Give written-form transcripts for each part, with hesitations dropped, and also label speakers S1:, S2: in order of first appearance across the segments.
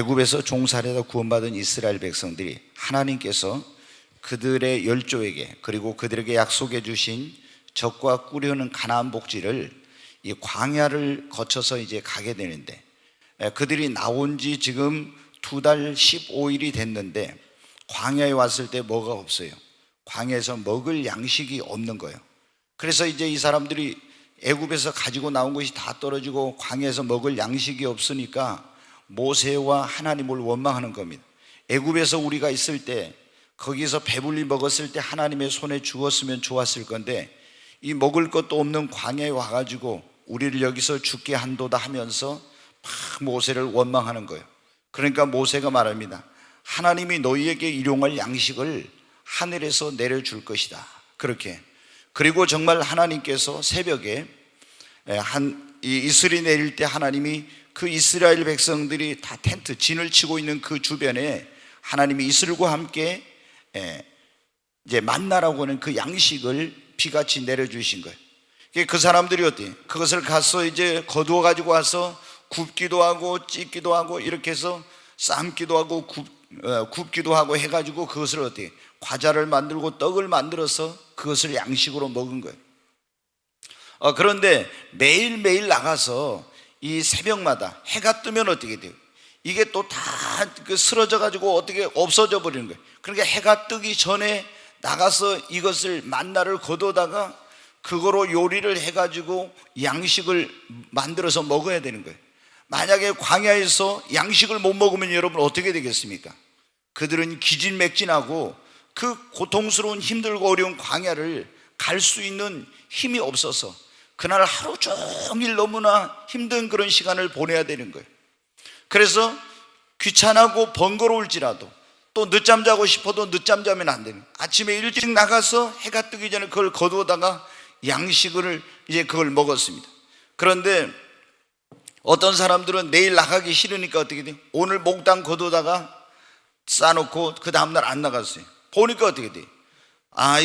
S1: 애굽에서 종살이에서 구원받은 이스라엘 백성들이 하나님께서 그들의 열조에게 그리고 그들에게 약속해 주신 젖과 꿀이 흐르는 가나안 복지를 이 광야를 거쳐서 이제 가게 되는데, 그들이 나온 지 지금 2달 15일이 됐는데 광야에 왔을 때 뭐가 없어요. 광야에서 먹을 양식이 없는 거예요. 그래서 이제 이 사람들이 애굽에서 가지고 나온 것이 다 떨어지고 광야에서 먹을 양식이 없으니까 모세와 하나님을 원망하는 겁니다. 애굽에서 우리가 있을 때 거기서 배불리 먹었을 때 하나님의 손에 주었으면 좋았을 건데 이 먹을 것도 없는 광야에 와가지고 우리를 여기서 죽게 한도다 하면서 막 모세를 원망하는 거예요. 그러니까 모세가 말합니다. 하나님이 너희에게 일용할 양식을 하늘에서 내려줄 것이다. 그렇게. 그리고 정말 하나님께서 새벽에 이 이슬이 내릴 때 하나님이 그 이스라엘 백성들이 다 텐트 진을 치고 있는 그 주변에 하나님이 이슬과 함께 이제 만나라고 하는 그 양식을 비같이 내려주신 거예요. 그 사람들이 어때? 그것을 가서 이제 거두어 가지고 와서 굽기도 하고 찢기도 하고 이렇게 해서 삶기도 하고 굽기도 하고 해가지고 그것을 어떻게 과자를 만들고 떡을 만들어서 그것을 양식으로 먹은 거예요. 그런데 매일매일 나가서 이 새벽마다 해가 뜨면 어떻게 돼요? 이게 또 다 쓰러져 가지고 어떻게 없어져 버리는 거예요. 그러니까 해가 뜨기 전에 나가서 이것을 만나를 거두다가 그거로 요리를 해가지고 양식을 만들어서 먹어야 되는 거예요. 만약에 광야에서 양식을 못 먹으면 여러분 어떻게 되겠습니까? 그들은 기진맥진하고 그 고통스러운 힘들고 어려운 광야를 갈 수 있는 힘이 없어서 그날 하루 종일 너무나 힘든 그런 시간을 보내야 되는 거예요. 그래서 귀찮고 번거로울지라도 또 늦잠 자고 싶어도 늦잠 자면 안 되는, 아침에 일찍 나가서 해가 뜨기 전에 그걸 거두다가 양식을 이제 그걸 먹었습니다. 그런데 어떤 사람들은 내일 나가기 싫으니까 어떻게 돼요? 오늘 몽땅 거두다가 싸놓고 그 다음날 안 나갔어요. 보니까 어떻게 돼요?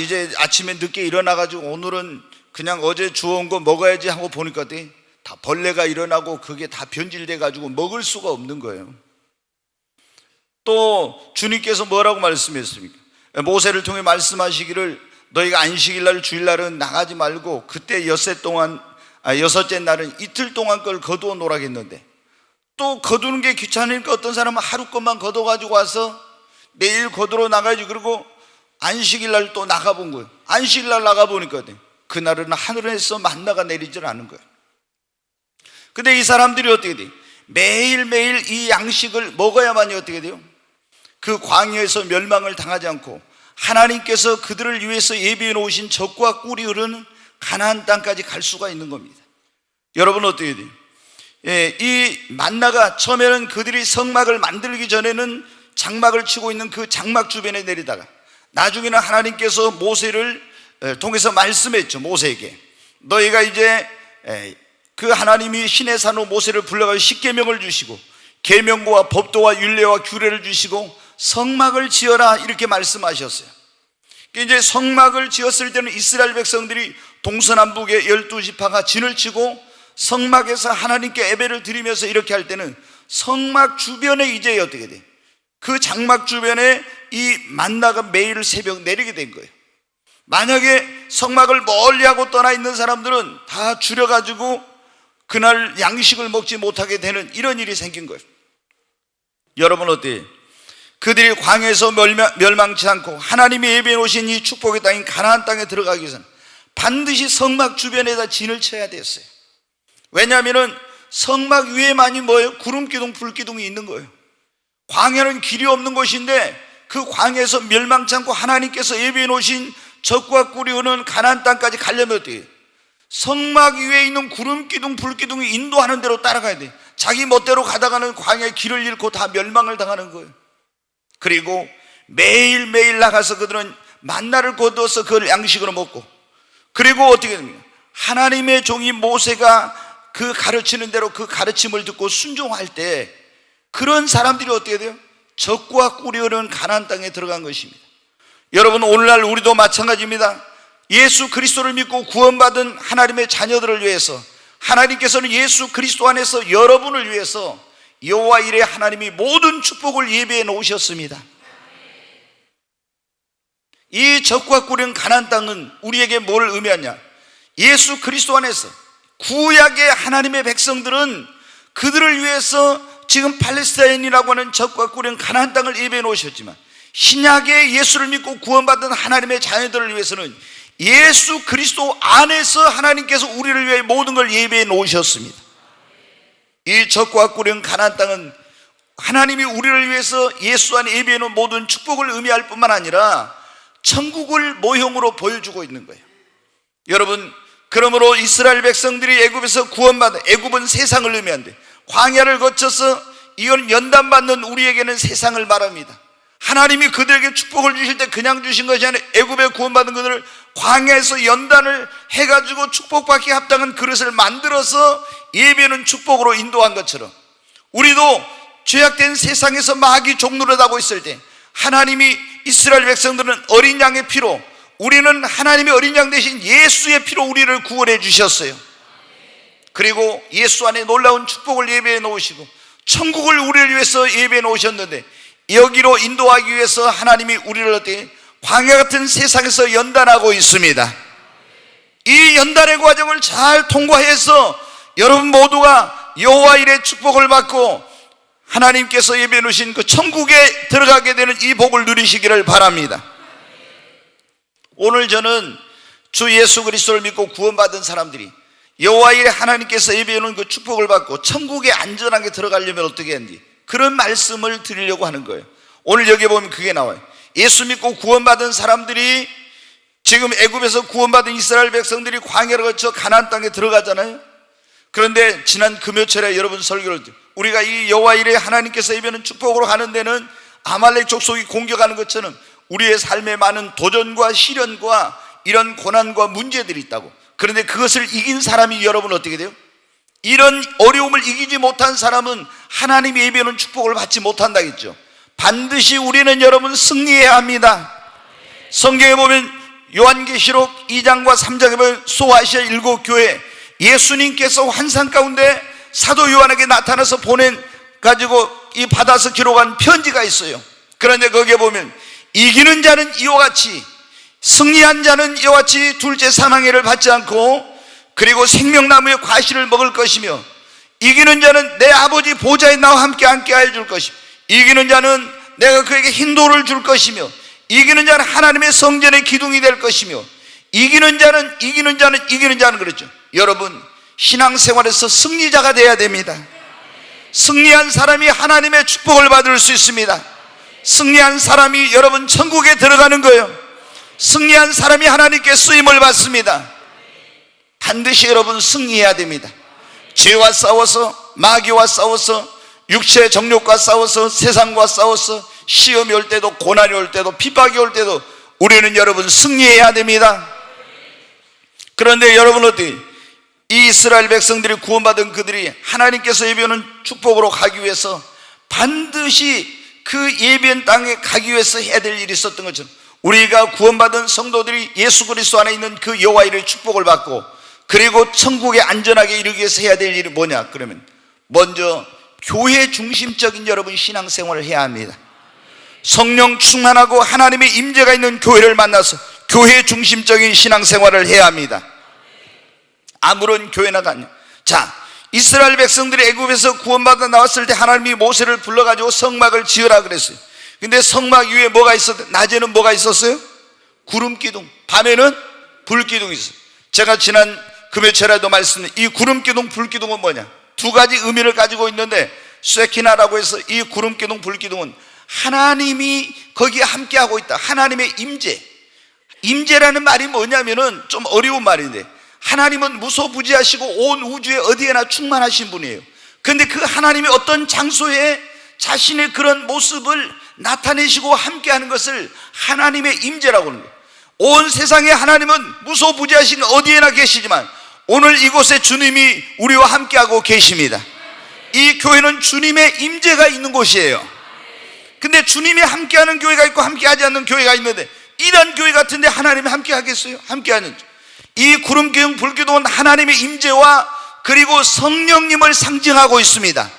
S1: 이제 아침에 늦게 일어나가지고 오늘은 그냥 어제 주워온 거 먹어야지 하고 보니까 어떻게 다 벌레가 일어나고 그게 다 변질돼가지고 먹을 수가 없는 거예요. 또 주님께서 뭐라고 말씀했습니까? 모세를 통해 말씀하시기를 너희가 안식일날 주일날은 나가지 말고 그때 여섯째 날은 이틀 동안 걸 거두어 놓으라겠는데, 또 거두는 게 귀찮으니까 어떤 사람은 하루 것만 거둬 가지고 와서 내일 거두러 나가야지. 그리고 안식일날 또 나가본 거예요. 안식일날 나가보니까 그날은 하늘에서 만나가 내리질 않은 거예요. 근데 이 사람들이 어떻게 돼요? 매일매일 이 양식을 먹어야만이 어떻게 돼요? 그 광야에서 멸망을 당하지 않고 하나님께서 그들을 위해서 예비해 놓으신 젖과 꿀이 흐르는 가나안 땅까지 갈 수가 있는 겁니다. 여러분 어떻게 돼요? 이 만나가 처음에는 그들이 성막을 만들기 전에는 장막을 치고 있는 그 장막 주변에 내리다가 나중에는 하나님께서 모세를 통해서 말씀했죠. 모세에게 너희가 이제 그 하나님이 시내산으로 모세를 불러가지고 십계명을 주시고 계명과 법도와 율례와 규례를 주시고 성막을 지어라 이렇게 말씀하셨어요. 이제 성막을 지었을 때는 이스라엘 백성들이 동서남북의 12지파가 진을 치고 성막에서 하나님께 예배를 드리면서 이렇게 할 때는 성막 주변에 이제 어떻게 돼? 그 장막 주변에 이 만나가 매일 새벽 내리게 된 거예요. 만약에 성막을 멀리하고 떠나 있는 사람들은 다 줄여가지고 그날 양식을 먹지 못하게 되는 이런 일이 생긴 거예요. 여러분 어때요? 그들이 광야에서 멸망치 않고 하나님이 예비해 놓으신 이 축복의 땅인 가나안 땅에 들어가기 위해서는 반드시 성막 주변에다 진을 쳐야 됐어요. 왜냐하면 성막 위에만이 뭐예요? 구름기둥 불기둥이 있는 거예요. 광야는 길이 없는 곳인데 그 광야에서 멸망치 않고 하나님께서 예비해 놓으신 젖과 꿀이 흐르는 가나안 땅까지 가려면 어떻게 해요? 성막 위에 있는 구름기둥 불기둥이 인도하는 대로 따라가야 돼. 자기 멋대로 가다가는 광야의 길을 잃고 다 멸망을 당하는 거예요. 그리고 매일매일 나가서 그들은 만나를 거두어서 그걸 양식으로 먹고, 그리고 어떻게 됩니까? 하나님의 종이 모세가 그 가르치는 대로 그 가르침을 듣고 순종할 때 그런 사람들이 어떻게 돼요? 젖과 꿀이 흐르는 가나안 땅에 들어간 것입니다. 여러분 오늘날 우리도 마찬가지입니다. 예수 그리스도를 믿고 구원받은 하나님의 자녀들을 위해서 하나님께서는 예수 그리스도 안에서 여러분을 위해서 여호와 이레 하나님이 모든 축복을 예배해 놓으셨습니다. 이 적과 꿀인 가나안 땅은 우리에게 뭘 의미하냐? 예수 그리스도 안에서 구약의 하나님의 백성들은 그들을 위해서 지금 팔레스타인이라고 하는 적과 꿀인 가나안 땅을 예배해 놓으셨지만, 신약의 예수를 믿고 구원받은 하나님의 자녀들을 위해서는 예수 그리스도 안에서 하나님께서 우리를 위해 모든 걸 예배해 놓으셨습니다. 이 적과 꿀인 가나안 땅은 하나님이 우리를 위해서 예수 안에 예배해 놓은 모든 축복을 의미할 뿐만 아니라 천국을 모형으로 보여주고 있는 거예요. 여러분, 그러므로 이스라엘 백성들이 애굽에서 구원받은, 애굽은 세상을 의미한대, 광야를 거쳐서 이건 연단받는 우리에게는 세상을 말합니다. 하나님이 그들에게 축복을 주실 때 그냥 주신 것이 아니라 애굽에 구원받은 그들을 광야에서 연단을 해가지고 축복받기 합당한 그릇을 만들어서 예배는 축복으로 인도한 것처럼, 우리도 죄악된 세상에서 마귀 종노릇하고 있을 때 하나님이 이스라엘 백성들은 어린 양의 피로, 우리는 하나님의 어린 양 대신 예수의 피로 우리를 구원해 주셨어요. 그리고 예수 안에 놀라운 축복을 예배해 놓으시고 천국을 우리를 위해서 예배해 놓으셨는데, 여기로 인도하기 위해서 하나님이 우리를 어떻게 광야 같은 세상에서 연단하고 있습니다. 이 연단의 과정을 잘 통과해서 여러분 모두가 여호와 이레 축복을 받고 하나님께서 예배해 놓으신 그 천국에 들어가게 되는 이 복을 누리시기를 바랍니다. 오늘 저는 주 예수 그리스도를 믿고 구원받은 사람들이 여호와 이레 하나님께서 예배해 놓은 그 축복을 받고 천국에 안전하게 들어가려면 어떻게 하는지, 그런 말씀을 드리려고 하는 거예요. 오늘 여기 보면 그게 나와요. 예수 믿고 구원받은 사람들이 지금 애굽에서 구원받은 이스라엘 백성들이 광야를 거쳐 가나안 땅에 들어가잖아요. 그런데 지난 금요철에 여러분 설교를 우리가 이 여호와 이레 하나님께서 예배하는 축복으로 가는 데는 아말렉 족속이 공격하는 것처럼 우리의 삶에 많은 도전과 시련과 이런 고난과 문제들이 있다고. 그런데 그것을 이긴 사람이 여러분 어떻게 돼요? 이런 어려움을 이기지 못한 사람은 하나님이 예배하는 축복을 받지 못한다겠죠. 반드시 우리는 여러분 승리해야 합니다. 성경에 보면 요한계시록 2장과 3장에 보면 소아시아 7교회 예수님께서 환상 가운데 사도 요한에게 나타나서 보낸 가지고 이 받아서 기록한 편지가 있어요. 그런데 거기에 보면 이기는 자는 이와 같이, 승리한 자는 이와 같이 둘째 사망해를 받지 않고 그리고 생명나무의 과실을 먹을 것이며, 이기는 자는 내 아버지 보좌에 나와 함께 하여 줄 것이며, 이기는 자는 내가 그에게 흰 돌을 줄 것이며, 이기는 자는 하나님의 성전의 기둥이 될 것이며, 이기는 자는 그랬죠. 여러분, 신앙생활에서 승리자가 돼야 됩니다. 승리한 사람이 하나님의 축복을 받을 수 있습니다. 승리한 사람이 여러분 천국에 들어가는 거예요. 승리한 사람이 하나님께 쓰임을 받습니다. 반드시 여러분 승리해야 됩니다. 죄와 싸워서, 마귀와 싸워서, 육체의 정욕과 싸워서, 세상과 싸워서, 시험이 올 때도, 고난이 올 때도, 핍박이 올 때도 우리는 여러분 승리해야 됩니다. 그런데 여러분 어떻게, 이 이스라엘 백성들이 구원받은 그들이 하나님께서 예배하는 축복으로 가기 위해서 반드시 그 예배한 땅에 가기 위해서 해야 될 일이 있었던 것처럼, 우리가 구원받은 성도들이 예수 그리스도 안에 있는 그 여호와 이레의 축복을 받고 그리고 천국에 안전하게 이르기 위해서 해야 될 일이 뭐냐? 그러면 먼저 교회 중심적인 여러분 신앙생활을 해야 합니다. 성령 충만하고 하나님의 임재가 있는 교회를 만나서 교회 중심적인 신앙생활을 해야 합니다. 아무런 교회나 다녀. 자, 이스라엘 백성들이 애굽에서 구원받아 나왔을 때 하나님이 모세를 불러가지고 성막을 지으라 그랬어요. 근데 성막 위에 뭐가 있었어요? 낮에는 뭐가 있었어요? 구름 기둥, 밤에는 불 기둥이 있어요. 제가 지난 금요철에도 말씀드린 이 구름 기둥, 불 기둥은 뭐냐? 두 가지 의미를 가지고 있는데, 쇠키나라고 해서 이 구름 기둥, 불 기둥은 하나님이 거기에 함께하고 있다. 하나님의 임재. 임재라는 말이 뭐냐면은 좀 어려운 말인데, 하나님은 무소부지하시고 온 우주에 어디에나 충만하신 분이에요. 그런데 그 하나님이 어떤 장소에 자신의 그런 모습을 나타내시고 함께하는 것을 하나님의 임재라고 하는 거예요. 온 세상에 하나님은 무소부지하신 어디에나 계시지만 오늘 이곳에 주님이 우리와 함께하고 계십니다. 이 교회는 주님의 임재가 있는 곳이에요. 근데 주님이 함께하는 교회가 있고 함께하지 않는 교회가 있는데, 이런 교회 같은데 하나님이 함께하겠어요? 함께하는, 이 구름기둥 불기둥은 하나님의 임재와 그리고 성령님을 상징하고 있습니다.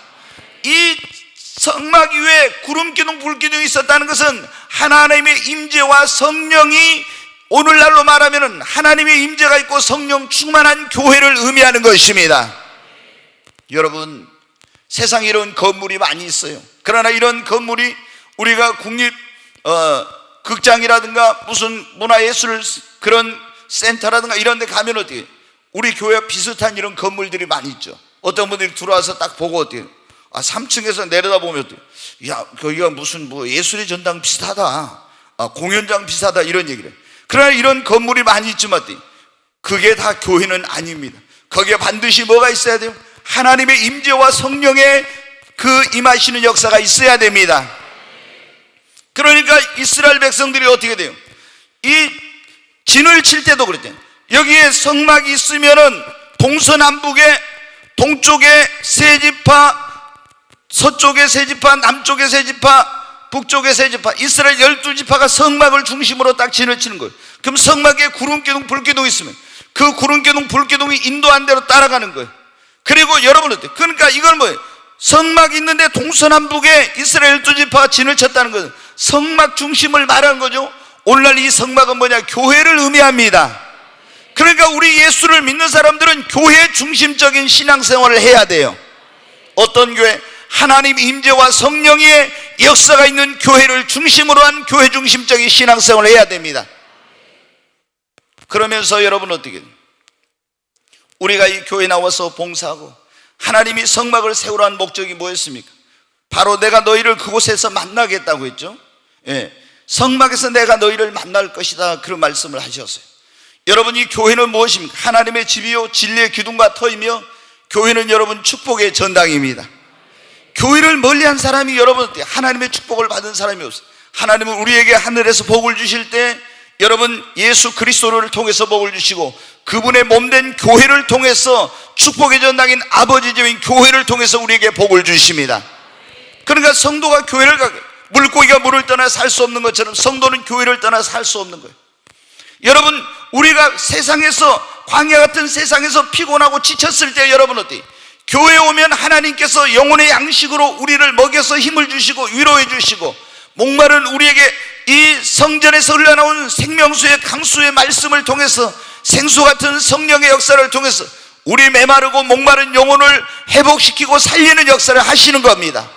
S1: 이 성막 위에 구름 기둥 불 기둥이 있었다는 것은 하나님의 임재와 성령이, 오늘날로 말하면 하나님의 임재가 있고 성령 충만한 교회를 의미하는 것입니다. 여러분, 세상에 이런 건물이 많이 있어요. 그러나 이런 건물이 우리가 국립 극장이라든가 무슨 문화예술 그런 센터라든가 이런 데 가면 어떻게, 우리 교회와 비슷한 이런 건물들이 많이 있죠. 어떤 분들이 들어와서 딱 보고 어떻게, 3층에서 내려다보면 어떻게, 야, 거기가 무슨 뭐 예술의 전당 비슷하다, 공연장 비슷하다, 이런 얘기를. 그러나 이런 건물이 많이 있지만 그게 다 교회는 아닙니다. 거기에 반드시 뭐가 있어야 돼요? 하나님의 임재와 성령의 그 임하시는 역사가 있어야 됩니다. 그러니까 이스라엘 백성들이 어떻게 돼요? 이 진을 칠 때도 그랬대요. 여기에 성막이 있으면은 동서남북에, 동쪽에 세 지파, 서쪽에 세 지파, 남쪽에 세 지파, 북쪽에 세 지파, 이스라엘 12지파가 성막을 중심으로 딱 진을 치는 거예요. 그럼 성막에 구름기둥 불기둥이 있으면 그 구름기둥 불기둥이 인도한 대로 따라가는 거예요. 그리고 여러분 어때요? 그러니까 이건 뭐예요? 성막이 있는데 동서남북에 이스라엘 12지파가 진을 쳤다는 것은 성막 중심을 말하는 거죠. 오늘날 이 성막은 뭐냐? 교회를 의미합니다. 그러니까 우리 예수를 믿는 사람들은 교회 중심적인 신앙생활을 해야 돼요. 어떤 교회? 하나님 임재와 성령의 역사가 있는 교회를 중심으로 한 교회 중심적인 신앙생활을 해야 됩니다. 그러면서 여러분 어떻게, 우리가 이 교회에 나와서 봉사하고 하나님이 성막을 세우라는 목적이 뭐였습니까? 바로 내가 너희를 그곳에서 만나겠다고 했죠. 예, 성막에서 내가 너희를 만날 것이다, 그런 말씀을 하셨어요. 여러분, 이 교회는 무엇입니까? 하나님의 집이요 진리의 기둥과 터이며, 교회는 여러분 축복의 전당입니다. 교회를 멀리한 사람이 여러분 하나님의 축복을 받은 사람이 없어요. 하나님은 우리에게 하늘에서 복을 주실 때 여러분 예수 그리스도를 통해서 복을 주시고, 그분의 몸된 교회를 통해서 축복의 전당인 아버지 집인 교회를 통해서 우리에게 복을 주십니다. 그러니까 성도가 교회를 가게, 물고기가 물을 떠나 살 수 없는 것처럼 성도는 교회를 떠나 살 수 없는 거예요. 여러분, 우리가 세상에서, 광야 같은 세상에서 피곤하고 지쳤을 때 여러분 어때요? 교회에 오면 하나님께서 영혼의 양식으로 우리를 먹여서 힘을 주시고 위로해 주시고, 목마른 우리에게 이 성전에서 흘러나온 생명수의 강수의 말씀을 통해서, 생수 같은 성령의 역사를 통해서 우리 메마르고 목마른 영혼을 회복시키고 살리는 역사를 하시는 겁니다.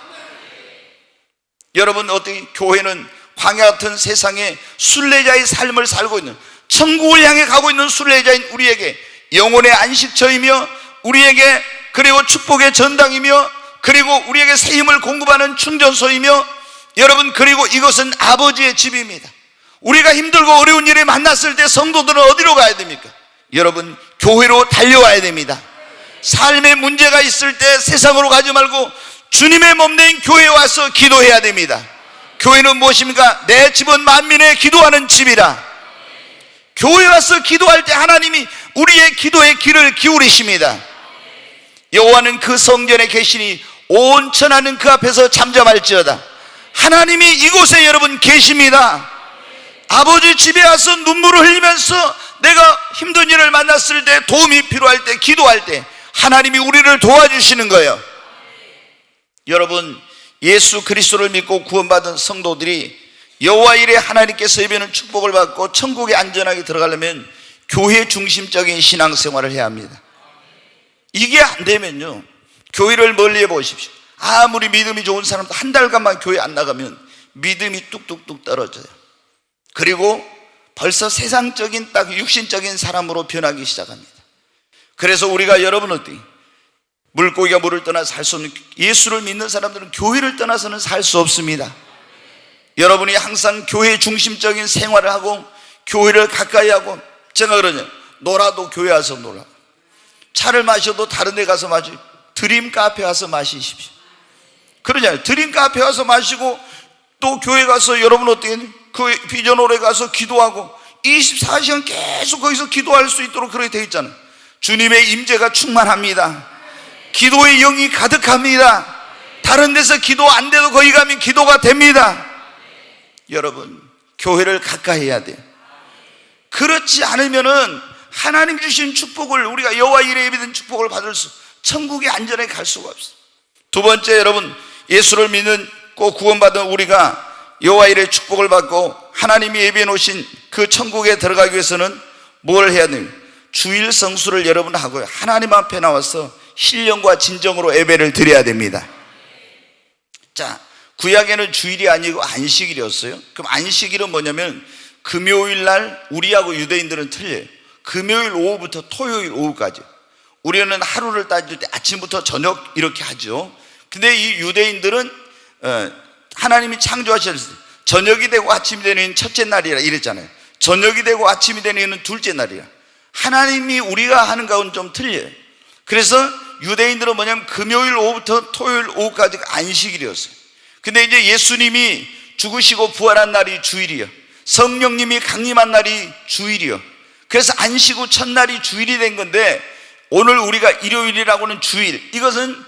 S1: 여러분 어떻게, 교회는 광야 같은 세상에 순례자의 삶을 살고 있는, 천국을 향해 가고 있는 순례자인 우리에게 영혼의 안식처이며, 우리에게 그리고 축복의 전당이며, 그리고 우리에게 새 힘을 공급하는 충전소이며, 여러분 그리고 이것은 아버지의 집입니다. 우리가 힘들고 어려운 일에 만났을 때 성도들은 어디로 가야 됩니까? 여러분, 교회로 달려와야 됩니다. 삶에 문제가 있을 때 세상으로 가지 말고 주님의 몸된 교회에 와서 기도해야 됩니다. 교회는 무엇입니까? 내 집은 만민의 기도하는 집이라. 교회에 와서 기도할 때 하나님이 우리의 기도의 귀를 기울이십니다. 여호와는 그 성전에 계시니 온 천하는 그 앞에서 잠잠할지어다. 하나님이 이곳에 여러분 계십니다. 아버지 집에 와서 눈물을 흘리면서 내가 힘든 일을 만났을 때, 도움이 필요할 때, 기도할 때 하나님이 우리를 도와주시는 거예요. 여러분, 예수 그리스도를 믿고 구원받은 성도들이 여호와 이레 하나님께서 예비하는 축복을 받고 천국에 안전하게 들어가려면 교회 중심적인 신앙생활을 해야 합니다. 이게 안 되면요, 교회를 멀리해 보십시오. 아무리 믿음이 좋은 사람도 한 달간만 교회 안 나가면 믿음이 뚝뚝뚝 떨어져요. 그리고 벌써 세상적인, 딱 육신적인 사람으로 변하기 시작합니다. 그래서 우리가 여러분 어때요? 물고기가 물을 떠나 살 수 없는, 예수를 믿는 사람들은 교회를 떠나서는 살 수 없습니다. 여러분이 항상 교회 중심적인 생활을 하고 교회를 가까이 하고, 제가 그러냐, 놀아도 교회 와서 놀아, 차를 마셔도 다른 데 가서 마시고, 드림 카페 와서 마시십시오. 그러잖아요. 드림 카페 와서 마시고, 또 교회 가서 여러분 어떻게, 그 비전홀에 가서 기도하고 24시간 계속 거기서 기도할 수 있도록 그렇게 되어 있잖아요. 주님의 임재가 충만합니다. 기도의 영이 가득합니다. 다른 데서 기도 안 돼도 거기 가면 기도가 됩니다. 여러분, 교회를 가까이 해야 돼요. 그렇지 않으면은 하나님 주신 축복을, 우리가 여호와 이레 예비된 축복을 받을 수, 천국에 안전하게 갈 수가 없어요. 두 번째, 여러분, 예수를 믿는 꼭 구원받은 우리가 여호와 일의 축복을 받고 하나님이 예비해 놓으신 그 천국에 들어가기 위해서는 뭘 해야 돼요? 주일 성수를 여러분 하고요, 하나님 앞에 나와서 신령과 진정으로 예배를 드려야 됩니다. 자, 구약에는 주일이 아니고 안식일이었어요. 그럼 안식일은 뭐냐면 금요일 날, 우리하고 유대인들은 틀려요. 금요일 오후부터 토요일 오후까지. 우리는 하루를 따질 때 아침부터 저녁 이렇게 하죠. 근데 이 유대인들은 하나님이 창조하셨어요. 저녁이 되고 아침이 되는 첫째 날이라 이랬잖아요. 저녁이 되고 아침이 되는 둘째 날이라. 하나님이 우리가 하는 가운데 좀 틀려요. 그래서 유대인들은 뭐냐면 금요일 오후부터 토요일 오후까지 안식일이었어요. 근데 이제 예수님이 죽으시고 부활한 날이 주일이요, 성령님이 강림한 날이 주일이요. 그래서 안식 후 첫날이 주일이 된 건데, 오늘 우리가 일요일이라고는 주일, 이것은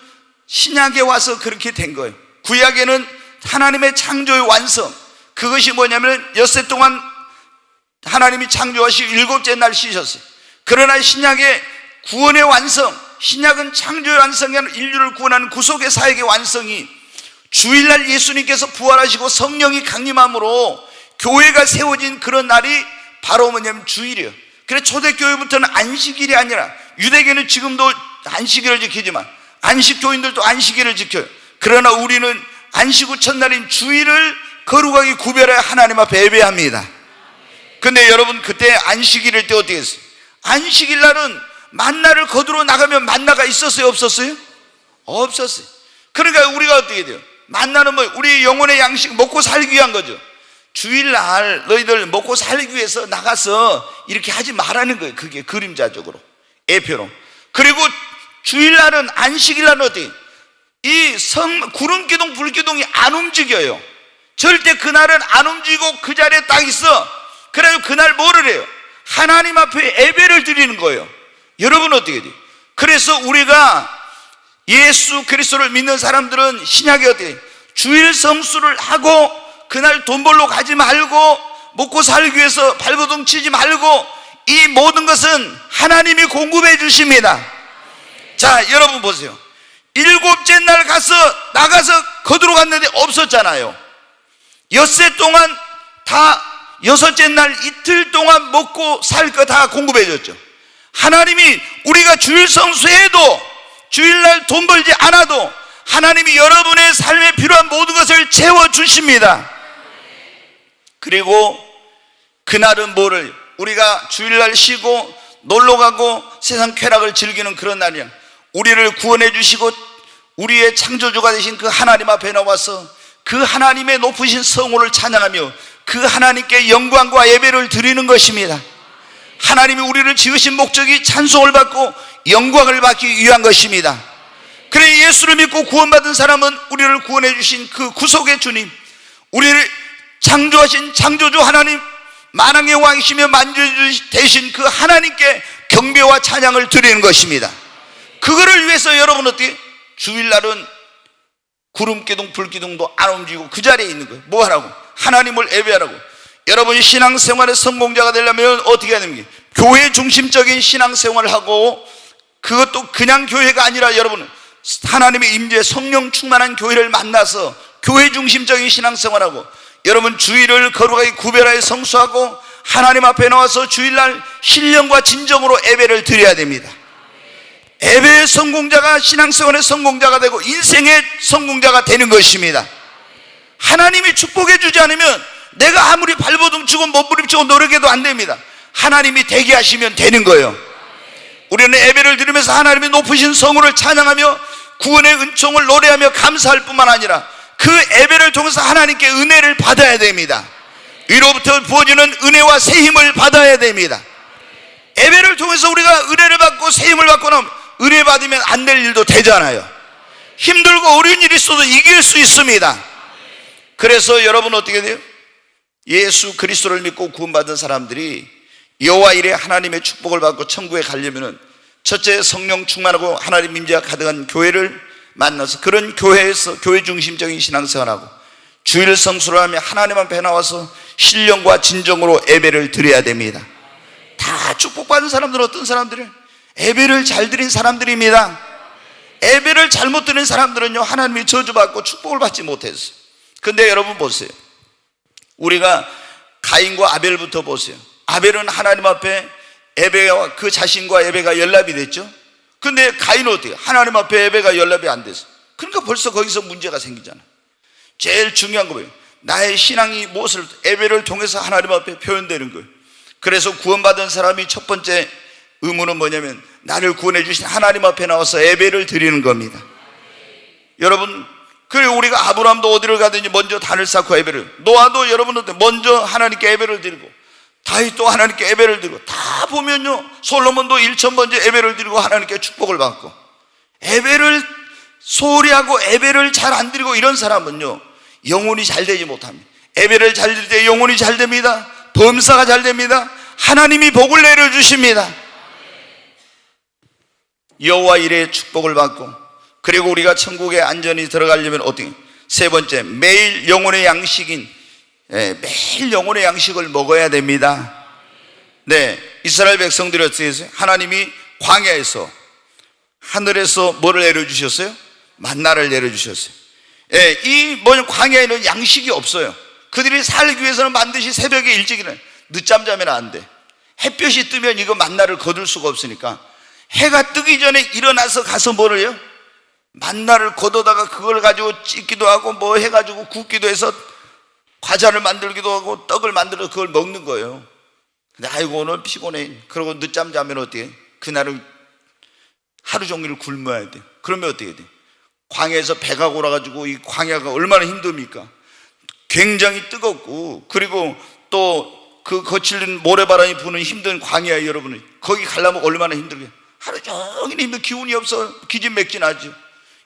S1: 신약에 와서 그렇게 된 거예요. 구약에는 하나님의 창조의 완성, 그것이 뭐냐면 엿새 동안 하나님이 창조하시고 일곱째 날 쉬셨어요. 그러나 신약의 구원의 완성, 신약은 창조의 완성이 아니라 인류를 구원하는 구속의 사역의 완성이 주일날 예수님께서 부활하시고 성령이 강림함으로 교회가 세워진 그런 날이 바로 뭐냐면 주일이에요. 그래서 초대교회부터는 안식일이 아니라, 유대교는 지금도 안식일을 지키지만 안식교인들도 안식일을 지켜요. 그러나 우리는 안식 후 첫날인 주일을 거룩하게 구별해 하나님 앞에 예배합니다. 근데 여러분, 그때 안식일일 때 어떻게 했어요? 안식일 날은 만나를 거두러 나가면 만나가 있었어요, 없었어요? 없었어요. 그러니까 우리가 어떻게 돼요? 만나는 뭐 우리 영혼의 양식 먹고 살기 위한 거죠. 주일날 너희들 먹고 살기 위해서 나가서 이렇게 하지 말라는 거예요. 그게 그림자적으로, 예표로. 그리고 주일날은, 안식일날은 어떻게, 이 구름기둥 불기둥이 안 움직여요. 절대 그날은 안 움직이고 그 자리에 딱 있어. 그래서 그날 뭐를 해요? 하나님 앞에 예배를 드리는 거예요. 여러분 어떻게 돼요? 그래서 우리가 예수 그리스도를 믿는 사람들은 신약에 어떻게 주일 성수를 하고, 그날 돈 벌러 가지 말고, 먹고 살기 위해서 발버둥 치지 말고, 이 모든 것은 하나님이 공급해 주십니다. 자, 여러분 보세요. 일곱째 날 나가서 거두러 갔는데 없었잖아요. 엿새 동안 다, 여섯째 날 이틀 동안 먹고 살 거 다 공급해 줬죠. 하나님이 우리가 주일 성수해도, 주일날 돈 벌지 않아도 하나님이 여러분의 삶에 필요한 모든 것을 채워주십니다. 그리고 그날은 뭐를, 우리가 주일날 쉬고 놀러가고 세상 쾌락을 즐기는 그런 날이야. 우리를 구원해 주시고 우리의 창조주가 되신 그 하나님 앞에 나와서 그 하나님의 높으신 성호를 찬양하며 그 하나님께 영광과 예배를 드리는 것입니다. 하나님이 우리를 지으신 목적이 찬송을 받고 영광을 받기 위한 것입니다. 그래, 예수를 믿고 구원받은 사람은 우리를 구원해 주신 그 구속의 주님, 우리를 창조하신 창조주 하나님, 만왕의 왕이시며 만주주 되신 그 하나님께 경배와 찬양을 드리는 것입니다. 그거를 위해서 여러분 어떻게, 주일날은 구름기둥 불기둥도 안 움직이고 그 자리에 있는 거예요. 뭐 하라고? 하나님을 예배하라고. 여러분이 신앙생활의 성공자가 되려면 어떻게 해야 됩니까? 교회 중심적인 신앙생활을 하고, 그것도 그냥 교회가 아니라 여러분은 하나님의 임재, 성령 충만한 교회를 만나서 교회 중심적인 신앙생활하고, 여러분 주일을 거룩하게 구별하여 성수하고 하나님 앞에 나와서 주일날 신령과 진정으로 예배를 드려야 됩니다. 예배의 성공자가 신앙생활의 성공자가 되고 인생의 성공자가 되는 것입니다. 하나님이 축복해 주지 않으면 내가 아무리 발버둥 치고 몸부림치고 노력해도 안 됩니다. 하나님이 되게 하시면 되는 거예요. 우리는 예배를 드리면서 하나님의 높으신 성호를 찬양하며 구원의 은총을 노래하며 감사할 뿐만 아니라 그 예배를 통해서 하나님께 은혜를 받아야 됩니다. 위로부터 부어지는 은혜와 새 힘을 받아야 됩니다. 예배를 통해서 우리가 은혜를 받고 새 힘을 받고 나면 은혜 받으면 안 될 일도 되잖아요. 힘들고 어려운 일이 있어도 이길 수 있습니다. 그래서 여러분 어떻게 돼요? 예수 그리스도를 믿고 구원받은 사람들이 여호와 일에 하나님의 축복을 받고 천국에 가려면은 첫째, 성령 충만하고 하나님 임재가 가득한 교회를 만나서 그런 교회에서 교회 중심적인 신앙생활하고 주일 성수를 하며 하나님 앞에 나와서 신령과 진정으로 예배를 드려야 됩니다. 다 축복받은 사람들은 어떤 사람들이에요? 예배를 잘 드린 사람들입니다. 예배를 잘못 드린 사람들은요, 하나님이 저주받고 축복을 받지 못했어요. 근데 여러분 보세요. 우리가 가인과 아벨부터 보세요. 아벨은 하나님 앞에 예배와 그 자신과 예배가 연합이 됐죠. 근데 가인은 어때요? 하나님 앞에 예배가 연합이 안 됐어요. 그러니까 벌써 거기서 문제가 생기잖아요. 제일 중요한 거예요. 나의 신앙이 무엇을, 예배를 통해서 하나님 앞에 표현되는 거예요. 그래서 구원받은 사람이 첫 번째 의무는 뭐냐면, 나를 구원해 주신 하나님 앞에 나와서 예배를 드리는 겁니다. 여러분, 그리고 우리가 아브라함도 어디를 가든지 먼저 단을 쌓고 예배를, 노아도 여러분한테 먼저 하나님께 예배를 드리고, 다윗도 하나님께 예배를 드리고, 다 보면요, 솔로몬도 1,000번째 예배를 드리고 하나님께 축복을 받고, 예배를 소홀히 하고 예배를 잘 안 드리고 이런 사람은요, 영혼이 잘 되지 못합니다. 예배를 잘 드릴 때 영혼이 잘 됩니다. 범사가 잘 됩니다. 하나님이 복을 내려주십니다. 여호와 이레의 축복을 받고, 그리고 우리가 천국에 안전히 들어가려면 어떻게? 세 번째, 매일 영혼의 양식인, 매일 영혼의 양식을 먹어야 됩니다. 네, 이스라엘 백성들이 어떻게 했어요? 하나님이 광야에서, 하늘에서 뭐를 내려주셨어요? 만나를 내려주셨어요. 이 광야에는 양식이 없어요. 그들이 살기 위해서는 반드시 새벽에 일찍 일어나요. 늦잠 자면 안 돼. 햇볕이 뜨면 이거 만나를 거둘 수가 없으니까 해가 뜨기 전에 일어나서 가서 뭐를 해요? 만나를 걷어다가 그걸 가지고 찢기도 하고 뭐 해가지고 굽기도 해서 과자를 만들기도 하고 떡을 만들어서 그걸 먹는 거예요. 근데 아이고 오늘 피곤해. 그러고 늦잠 자면 어떻게 해? 그날은 하루 종일 굶어야 돼. 그러면 어떻게 돼? 광야에서 배가 골아가지고, 이 광야가 얼마나 힘듭니까? 굉장히 뜨겁고, 그리고 또 그 거칠은 모래바람이 부는 힘든 광야에 여러분, 거기 가려면 얼마나 힘들게, 하루 종일 힘든, 기운이 없어 기진맥진하죠.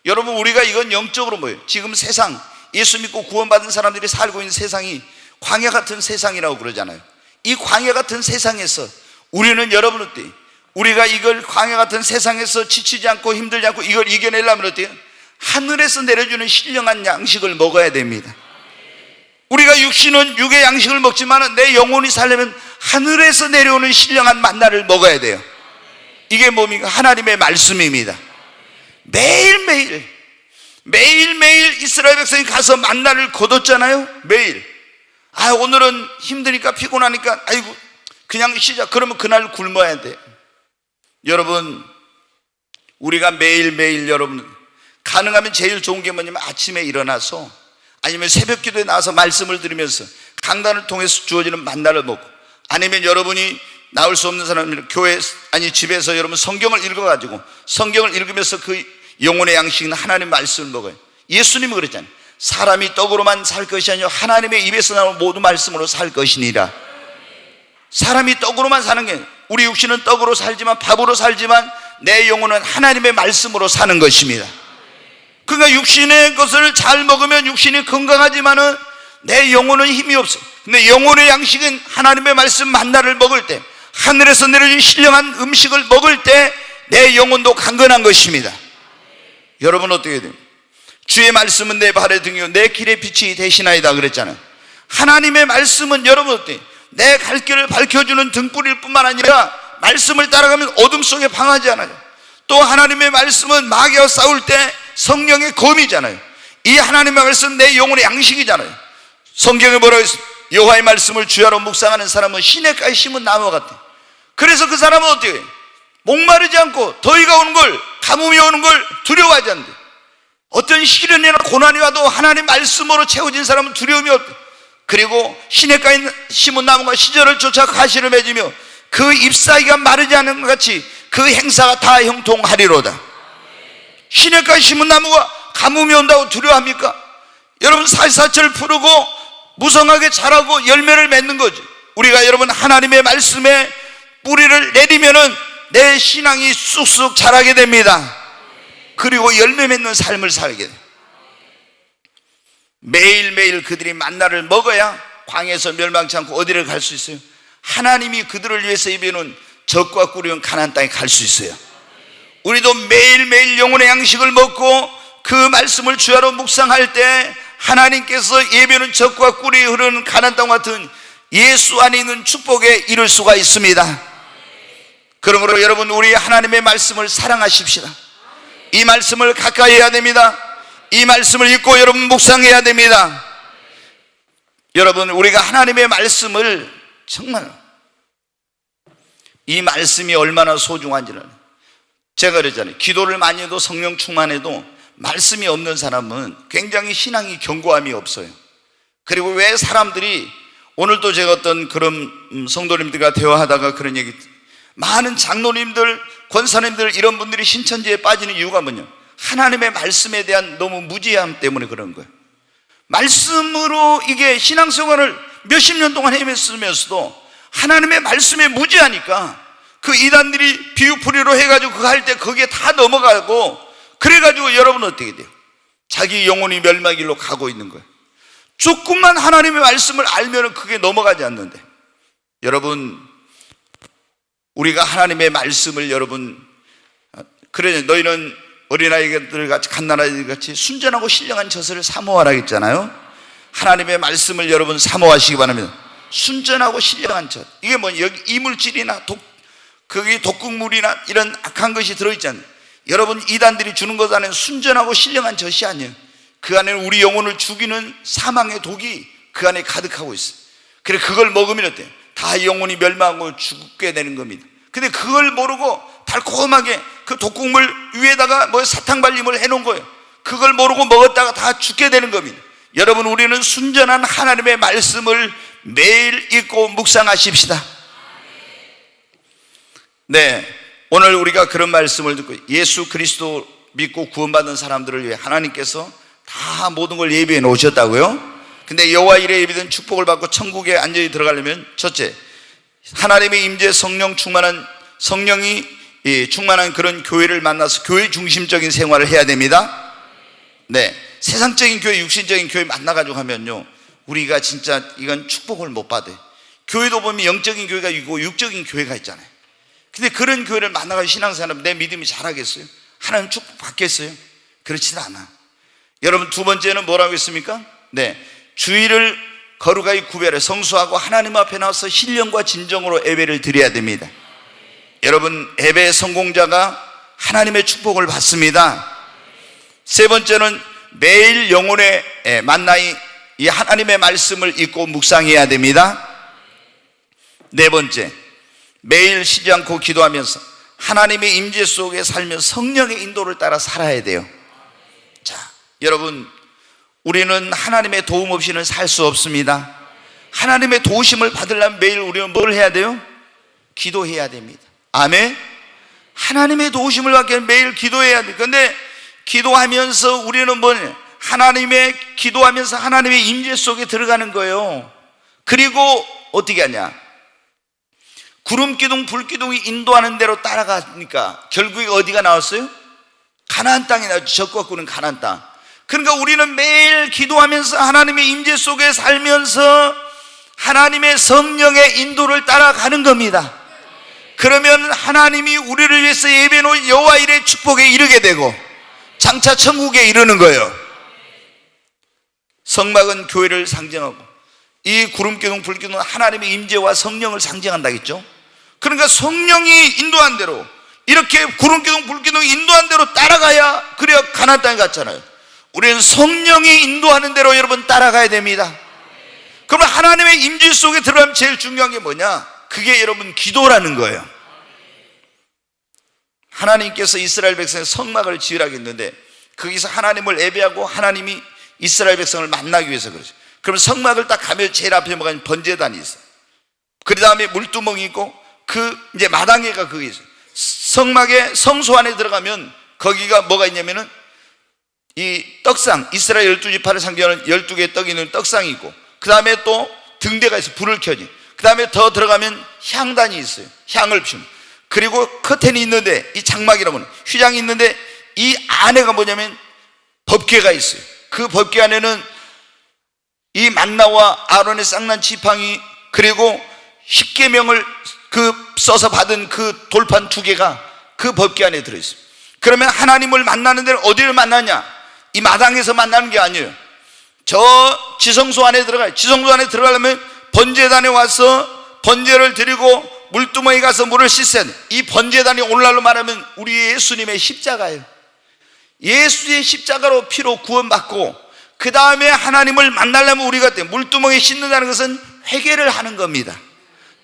S1: 여러분, 우리가 이건 영적으로 뭐예요? 지금 세상, 예수 믿고 구원받은 사람들이 살고 있는 세상이 광야 같은 세상이라고 그러잖아요. 이 광야 같은 세상에서 우리는, 여러분 어때요? 우리가 이걸 광야 같은 세상에서 지치지 않고 힘들지 않고 이걸 이겨내려면 어때요? 하늘에서 내려주는 신령한 양식을 먹어야 됩니다. 우리가 육신은 육의 양식을 먹지만 내 영혼이 살려면 하늘에서 내려오는 신령한 만나를 먹어야 돼요. 이게 뭡니까? 하나님의 말씀입니다. 매일매일 이스라엘 백성이 가서 만나를 거뒀잖아요. 매일. 오늘은 힘드니까 피곤하니까 아이고 그냥 쉬자. 그러면 그날 굶어야 돼. 여러분, 우리가 매일매일, 여러분 가능하면 제일 좋은 게 뭐냐면 아침에 일어나서, 아니면 새벽 기도에 나와서 말씀을 들으면서 강단을 통해서 주어지는 만나를 먹고, 아니면 여러분이 나올 수 없는 사람은 교회, 아니 집에서 여러분 성경을 읽어가지고 성경을 읽으면서 그 영혼의 양식인 하나님 말씀을 먹어요. 예수님이 그랬잖아요. 사람이 떡으로만 살 것이 아니라 하나님의 입에서 나오는 모든 말씀으로 살 것이니라. 사람이 떡으로만 사는 게, 우리 육신은 떡으로 살지만, 밥으로 살지만 내 영혼은 하나님의 말씀으로 사는 것입니다. 그러니까 육신의 것을 잘 먹으면 육신이 건강하지만은 내 영혼은 힘이 없어. 근데 영혼의 양식은 하나님의 말씀 만나를 먹을 때, 하늘에서 내려진 신령한 음식을 먹을 때 내 영혼도 강건한 것입니다. 여러분 어떻게 돼요? 주의 말씀은 내 발의 등이요 내 길의 빛이 되시나이다 그랬잖아요. 하나님의 말씀은 여러분 어때요? 내 갈 길을 밝혀주는 등불일 뿐만 아니라 말씀을 따라가면 어둠 속에 방하지 않아요. 또 하나님의 말씀은 마귀와 싸울 때 성령의 검이잖아요. 이 하나님의 말씀 내 영혼의 양식이잖아요. 성경에 뭐라고 했어요? 여호와의 말씀을 주야로 묵상하는 사람은 시냇가에 심은 나무 같아. 그래서 그 사람은 어떻게 해요? 목마르지 않고 더위가 오는 걸, 가뭄이 오는 걸 두려워하지 않는데, 어떤 시련이나 고난이 와도 하나님 말씀으로 채워진 사람은 두려움이 없대. 그리고 시냇가에 심은 나무가 시절을 쫓아 가시를 맺으며 그 잎사귀가 마르지 않는 것 같이 그 행사가 다 형통하리로다. 시냇가에 심은 나무가 가뭄이 온다고 두려워합니까? 여러분 살사철 푸르고 무성하게 자라고 열매를 맺는 거죠. 우리가 여러분 하나님의 말씀에 뿌리를 내리면은 내 신앙이 쑥쑥 자라게 됩니다. 그리고 열매 맺는 삶을 살게 돼요. 매일매일 그들이 만나를 먹어야 광야에서 멸망치 않고 어디를 갈 수 있어요? 하나님이 그들을 위해서 입혀놓은 적과 꿀이온 가나안 땅에 갈 수 있어요. 우리도 매일매일 영혼의 양식을 먹고 그 말씀을 주야로 묵상할 때 하나님께서 예비하는 적과 꿀이 흐르는 가나안 땅 같은 예수 안에 있는 축복에 이룰 수가 있습니다. 그러므로 여러분 우리 하나님의 말씀을 사랑하십시다. 이 말씀을 가까이 해야 됩니다. 이 말씀을 읽고 여러분 묵상해야 됩니다. 여러분, 우리가 하나님의 말씀을 정말, 이 말씀이 얼마나 소중한지를, 제가 그랬잖아요. 기도를 많이 해도 성령 충만해도 말씀이 없는 사람은 굉장히 신앙이 견고함이 없어요. 그리고 왜 사람들이, 오늘도 제가 어떤 그런 성도님들과 대화하다가 그런 얘기, 많은 장로님들, 권사님들 이런 분들이 신천지에 빠지는 이유가 뭐냐, 하나님의 말씀에 대한 너무 무지함 때문에 그런 거예요. 말씀으로 이게 신앙생활을 몇십 년 동안 헤맸으면서도 하나님의 말씀에 무지하니까 그 이단들이 비유풀이로 해가지고 그거 할 때 거기에 다 넘어가고, 그래가지고 여러분 어떻게 돼요? 자기 영혼이 멸망길로 가고 있는 거예요. 조금만 하나님의 말씀을 알면 그게 넘어가지 않는데, 여러분, 우리가 하나님의 말씀을, 여러분, 그래, 너희는 어린아이들 같이, 갓난아이들 같이 순전하고 신령한 젖을 사모하라 했잖아요. 하나님의 말씀을 여러분 사모하시기 바랍니다. 순전하고 신령한 젖, 이게 뭐 여기 이물질이나 거기 독극물이나 이런 악한 것이 들어있잖아요. 여러분, 이단들이 주는 것 안에는 순전하고 신령한 젖이 아니에요. 그 안에는 우리 영혼을 죽이는 사망의 독이 그 안에 가득하고 있어요. 그래, 그걸 먹으면 어때요? 다 영혼이 멸망하고 죽게 되는 겁니다. 근데 그걸 모르고 달콤하게 그 독극물 위에다가 뭐 사탕 발림을 해놓은 거예요. 그걸 모르고 먹었다가 다 죽게 되는 겁니다. 여러분, 우리는 순전한 하나님의 말씀을 매일 읽고 묵상하십시다. 네, 오늘 우리가 그런 말씀을 듣고 예수 그리스도 믿고 구원받은 사람들을 위해 하나님께서 다 모든 걸 예비해 놓으셨다고요. 근데 여호와 이레 예비된 축복을 받고 천국에 안전히 들어가려면, 첫째, 하나님의 임재, 성령 충만한, 성령이 충만한 그런 교회를 만나서 교회 중심적인 생활을 해야 됩니다. 네, 세상적인 교회, 육신적인 교회 만나가지고 하면요, 우리가 진짜 이건 축복을 못 받아요. 교회도 보면 영적인 교회가 있고 육적인 교회가 있잖아요. 근데 그런 교회를 만나가지고 신앙생활하면 내 믿음이 자라겠어요? 하나님 축복 받겠어요? 그렇지는 않아. 여러분, 두 번째는 뭐라고 했습니까? 네, 주의를 거룩하게 구별해 성수하고 하나님 앞에 나와서 신령과 진정으로 예배를 드려야 됩니다. 여러분, 예배의 성공자가 하나님의 축복을 받습니다. 세 번째는 매일 영혼의 만나이, 이 하나님의 말씀을 읽고 묵상해야 됩니다. 네 번째, 매일 쉬지 않고 기도하면서 하나님의 임재 속에 살며 성령의 인도를 따라 살아야 돼요. 자, 여러분, 우리는 하나님의 도움 없이는 살 수 없습니다. 하나님의 도우심을 받으려면 매일 우리는 뭘 해야 돼요? 기도해야 됩니다. 아멘. 하나님의 도우심을 받기 위해 매일 기도해야 돼요. 그런데 기도하면서 우리는 뭐냐, 기도하면서 하나님의 임재 속에 들어가는 거예요. 그리고 어떻게 하냐, 구름기둥 불기둥이 인도하는 대로 따라가니까 결국에 어디가 나왔어요? 가나안 땅이 나왔죠. 적과 꾸는 가나안 땅. 그러니까 우리는 매일 기도하면서 하나님의 임재 속에 살면서 하나님의 성령의 인도를 따라가는 겁니다. 그러면 하나님이 우리를 위해서 예배해 놓은 여호와 일의 축복에 이르게 되고 장차 천국에 이르는 거예요. 성막은 교회를 상징하고 이 구름기둥 불기둥은 하나님의 임재와 성령을 상징한다겠죠. 그러니까 성령이 인도한 대로, 이렇게 구름기둥 불기둥이 인도한 대로 따라가야, 그래야 가나안 땅에 갔잖아요. 우리는 성령이 인도하는 대로 여러분 따라가야 됩니다. 그러면 하나님의 임재 속에 들어가면 제일 중요한 게 뭐냐? 그게 여러분 기도라는 거예요. 하나님께서 이스라엘 백성의 성막을 지으라고 했는데 거기서 하나님을 예배하고 하나님이 이스라엘 백성을 만나기 위해서 그러죠. 그러면 성막을 딱 가면 제일 앞에 뭐가 있냐면 번제단이 있어요. 그 다음에 물두멍이 있고 이제 마당에가 그게 있어요. 성막의 성소 안에 들어가면 거기가 뭐가 있냐면은 이 떡상, 이스라엘 12지파를 상징하는 12개의 떡이 있는 떡상이 있고, 그 다음에 또 등대가 있어요. 불을 켜지. 그 다음에 더 들어가면 향단이 있어요. 향을 피우는. 그리고 커튼이 있는데, 이 장막이라고 하는 휘장이 있는데 이 안에가 뭐냐면 법궤가 있어요. 그 법궤 안에는 이 만나와 아론의 쌍난 지팡이, 그리고 십계명을 써서 받은 그 돌판 2개가 그 법궤 안에 들어있어요. 그러면 하나님을 만나는 데는 어디를 만나냐? 이 마당에서 만나는 게 아니에요. 저 지성소 안에 들어가요. 지성소 안에 들어가려면 번제단에 와서 번제를 드리고 물두멍에 가서 물을 씻어야 돼. 이 번제단이 오늘날로 말하면 우리 예수님의 십자가예요. 예수의 십자가로 피로 구원받고 그 다음에 하나님을 만나려면 우리가 물두멍에 씻는다는 것은 회개를 하는 겁니다.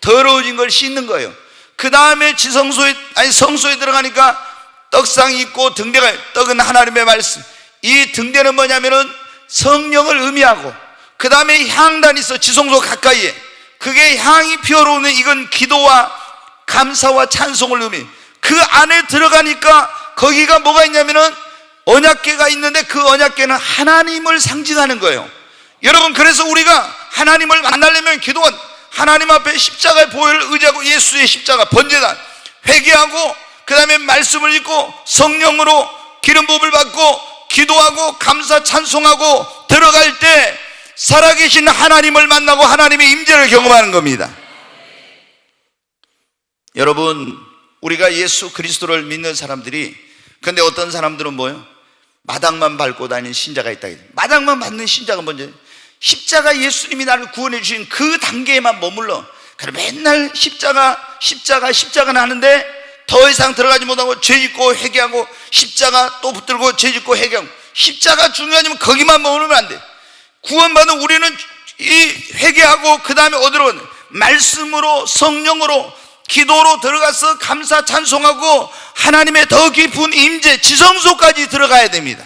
S1: 더러워진 걸 씻는 거예요. 그 다음에 성소에 들어가니까 떡상이 있고 등대가, 떡은 하나님의 말씀. 이 등대는 뭐냐면은 성령을 의미하고, 그 다음에 향단이 있어, 지성소 가까이에. 그게 향이 피어오르는, 이건 기도와 감사와 찬송을 의미. 그 안에 들어가니까 거기가 뭐가 있냐면은 언약궤가 있는데, 그 언약궤는 하나님을 상징하는 거예요. 여러분, 그래서 우리가 하나님을 만나려면 기도원, 하나님 앞에 십자가의 보혈을 의지하고 예수의 십자가 번제단 회개하고, 그 다음에 말씀을 읽고 성령으로 기름 부음을 받고 기도하고 감사 찬송하고 들어갈 때 살아계신 하나님을 만나고 하나님의 임재를 경험하는 겁니다. 여러분, 우리가 예수 그리스도를 믿는 사람들이, 근데 어떤 사람들은 뭐예요? 마당만 밟고 다니는 신자가 있다. 마당만 밟는 신자가 뭔지, 십자가 예수님이 나를 구원해 주신 그 단계에만 머물러. 그래 맨날 십자가는 하는데 더 이상 들어가지 못하고 죄 짓고 회개하고, 십자가 또 붙들고 죄 짓고 회개하고. 십자가 중요하지만 거기만 머무르면 안 돼. 구원받은 우리는 이 회개하고 그 다음에 어디로 가냐? 말씀으로, 성령으로, 기도로 들어가서 감사 찬송하고 하나님의 더 깊은 임재, 지성소까지 들어가야 됩니다.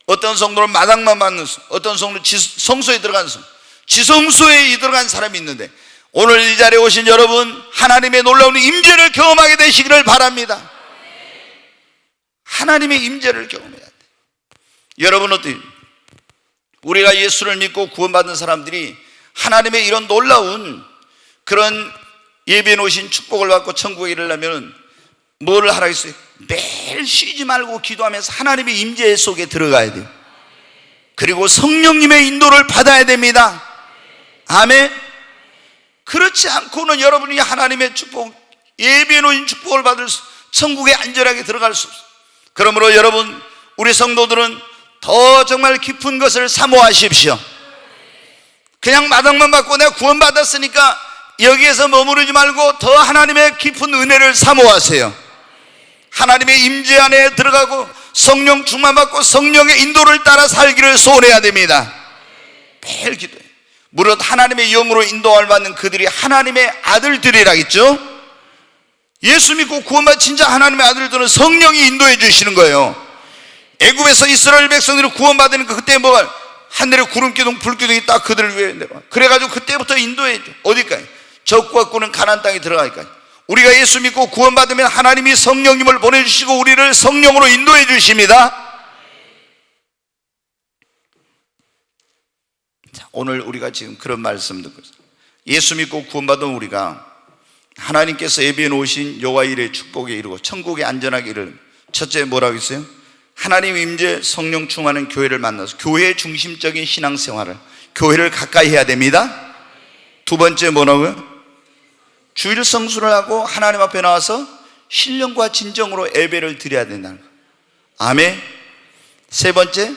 S1: 어떤 성도는 마당만 받는 성, 어떤 성도는 성소에 들어가는 성, 지성소에 들어간 사람이 있는데, 오늘 이 자리에 오신 여러분, 하나님의 놀라운 임재를 경험하게 되시기를 바랍니다. 하나님의 임재를 경험해야 돼. 여러분, 어때요? 우리가 예수를 믿고 구원받은 사람들이 하나님의 이런 놀라운 그런 예비해 놓으신 축복을 받고 천국에 이르려면 뭐를 하라겠어요? 매일 쉬지 말고 기도하면서 하나님의 임재 속에 들어가야 돼요. 그리고 성령님의 인도를 받아야 됩니다. 아멘. 그렇지 않고는 여러분이 하나님의 축복, 예비해 놓은 축복을 받을 천국에 안전하게 들어갈 수 없어요. 그러므로 여러분, 우리 성도들은 더 정말 깊은 것을 사모하십시오. 그냥 마당만 받고 내가 구원받았으니까 여기에서 머무르지 말고 더 하나님의 깊은 은혜를 사모하세요. 하나님의 임재 안에 들어가고 성령 충만받고 성령의 인도를 따라 살기를 소원해야 됩니다. 매일 기도해. 무릇 하나님의 영으로 인도함을 받는 그들이 하나님의 아들들이라겠죠. 예수 믿고 구원받은 진짜 하나님의 아들들은 성령이 인도해 주시는 거예요. 애굽에서 이스라엘 백성들이 구원받으니까 그때 뭐가 하늘에 구름기둥 불기둥이 딱 그들을 위해 내려. 그래가지고 그때부터 인도해 줘. 어디까지? 적과 꾸는 가나안 땅에 들어가기까지. 우리가 예수 믿고 구원받으면 하나님이 성령님을 보내주시고 우리를 성령으로 인도해 주십니다. 자, 오늘 우리가 지금 그런 말씀 듣고 있어요. 예수 믿고 구원받은 우리가 하나님께서 예비해 놓으신 여호와 일의 축복에 이르고 천국에 안전하게 이르는, 첫째 뭐라고 했어요? 하나님 임재, 성령 충만한 교회를 만나서 교회 중심적인 신앙생활을, 교회를 가까이 해야 됩니다. 두 번째 뭐라고요? 주일 성수를 하고 하나님 앞에 나와서 신령과 진정으로 예배를 드려야 된다는 거. 아멘. 세 번째,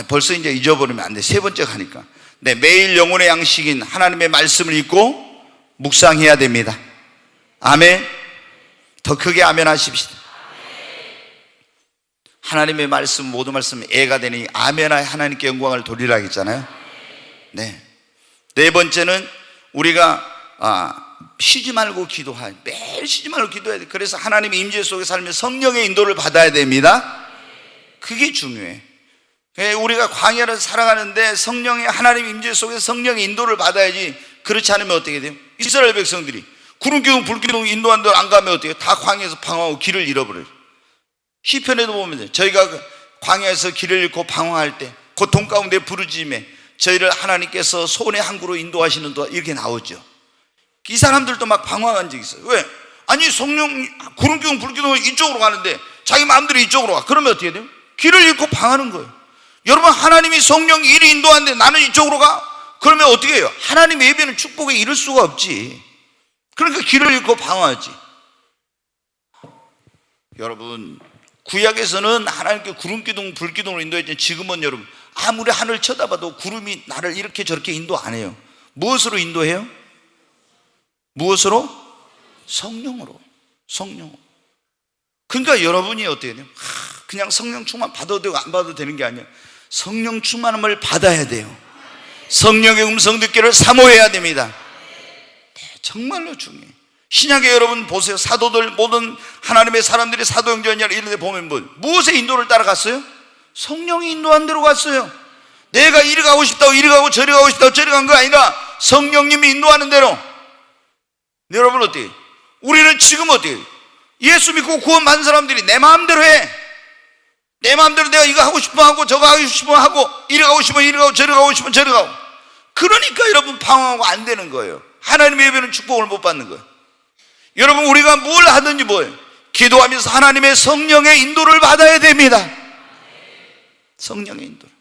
S1: 벌써 이제 잊어버리면 안 돼. 세 번째 가니까. 네, 매일 영혼의 양식인 하나님의 말씀을 읽고 묵상해야 됩니다. 아멘. 더 크게 아멘 하십시다. 하나님의 말씀, 모든 말씀 애가 되니 아멘하여 하나님께 영광을 돌리라 했잖아요. 네. 네 번째는 우리가 쉬지 말고 기도해야 돼. 매일 쉬지 말고 기도해야 돼. 그래서 하나님의 임재 속에 살면 성령의 인도를 받아야 됩니다. 그게 중요해. 우리가 광야를 살아가는데 성령의, 하나님의 임재 속에 성령의 인도를 받아야지. 그렇지 않으면 어떻게 돼요? 이스라엘 백성들이 구름기둥 불기둥 인도한 데를 안 가면 어떻게 해요? 다 광야에서 방황하고 길을 잃어버려요. 시편에도 보면 돼요. 저희가 광야에서 길을 잃고 방황할 때 고통 가운데 부르짖음에 저희를 하나님께서 손의 항구로 인도하시는 동안 이렇게 나오죠. 이 사람들도 막 방황한 적이 있어요. 왜? 아니 성령 구름기둥 불기둥 이쪽으로 가는데 자기 마음대로 이쪽으로 가. 그러면 어떻게 돼요? 길을 잃고 방하는 거예요. 여러분, 하나님이 성령 이리 인도하는데 나는 이쪽으로 가? 그러면 어떻게 해요? 하나님의 예배는 축복에 이를 수가 없지. 그러니까 길을 잃고 방황하지. 여러분, 구약에서는 하나님께 구름기둥 불기둥으로 인도했지만 지금은 여러분 아무리 하늘 쳐다봐도 구름이 나를 이렇게 저렇게 인도 안 해요. 무엇으로 인도해요? 무엇으로? 성령으로. 성령으로. 그러니까 여러분이 어떻게 돼요? 그냥 성령 충만 받아도 되고 안 받아도 되는 게 아니야. 성령 충만함을 받아야 돼요. 성령의 음성 듣기를 사모해야 됩니다. 네, 정말로 중요해요. 신약에 여러분 보세요. 사도들, 모든 하나님의 사람들이 사도행전이나 이런 데 보면 무엇의 인도를 따라갔어요? 성령이 인도한 대로 갔어요. 내가 이리 가고 싶다고 이리 가고 저리 가고 싶다고 저리 간 거 아니라 성령님이 인도하는 대로. 여러분 어때요? 우리는 지금 어때요? 예수 믿고 구원받은 사람들이 내 마음대로 해. 내 마음대로 내가 이거 하고 싶으면 하고 저거 하고 싶으면 하고 이리 가고 싶으면 이리 가고 저리 가고 싶으면 저리 가고. 그러니까 여러분 방황하고 안 되는 거예요. 하나님의 예배는 축복을 못 받는 거예요. 여러분 우리가 뭘 하든지 뭐예요? 기도하면서 하나님의 성령의 인도를 받아야 됩니다. 성령의 인도를.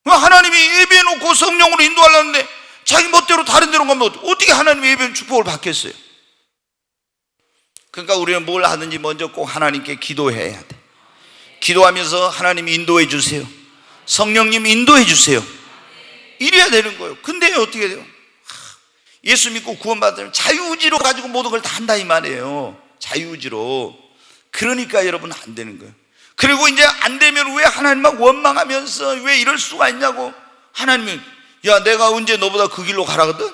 S1: 하나님이 예배해놓고 성령으로 인도하려는데 자기 멋대로 다른 데로 가면 어떻게 하나님의 예배는 축복을 받겠어요? 그러니까 우리는 뭘 하든지 먼저 꼭 하나님께 기도해야 돼. 기도하면서 하나님 인도해 주세요. 성령님 인도해 주세요. 이래야 되는 거예요. 근데 어떻게 돼요? 예수 믿고 구원받으면 자유의지로 가지고 모든 걸 다 한다 이 말이에요. 자유의지로. 그러니까 여러분 안 되는 거예요. 그리고 이제 안 되면 왜 하나님만 원망하면서 왜 이럴 수가 있냐고. 하나님은 야 내가 언제 너보다 그 길로 가라거든?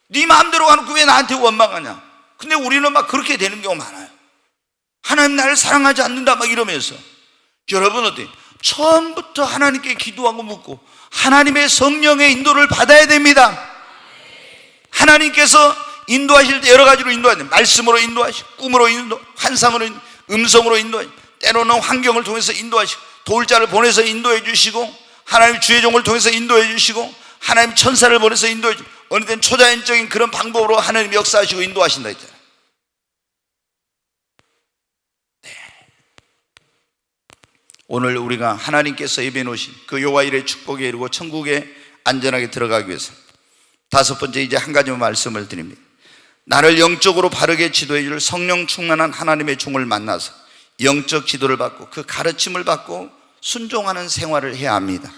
S1: 네 마음대로 가놓고 왜 나한테 원망하냐. 근데 우리는 막 그렇게 되는 경우가 많아요. 하나님 나를 사랑하지 않는다 막 이러면서. 여러분 어때요? 처음부터 하나님께 기도하고 묻고 하나님의 성령의 인도를 받아야 됩니다. 하나님께서 인도하실 때 여러 가지로 인도하시죠. 말씀으로 인도하시고 꿈으로 인도, 환상으로 음성으로 인도하시고 때로는 환경을 통해서 인도하시고 도울자를 보내서 인도해 주시고 하나님 주의 종을 통해서 인도해 주시고 하나님 천사를 보내서 인도해 주시고 어느 때는 초자연적인 그런 방법으로 하나님 역사하시고 인도하신다 했잖아요. 네. 오늘 우리가 하나님께서 예배해 놓으신 그 여호와의 축복에 이르고 천국에 안전하게 들어가기 위해서 다섯 번째 이제 한 가지만 말씀을 드립니다. 나를 영적으로 바르게 지도해 줄 성령 충만한 하나님의 종을 만나서 영적 지도를 받고 그 가르침을 받고 순종하는 생활을 해야 합니다.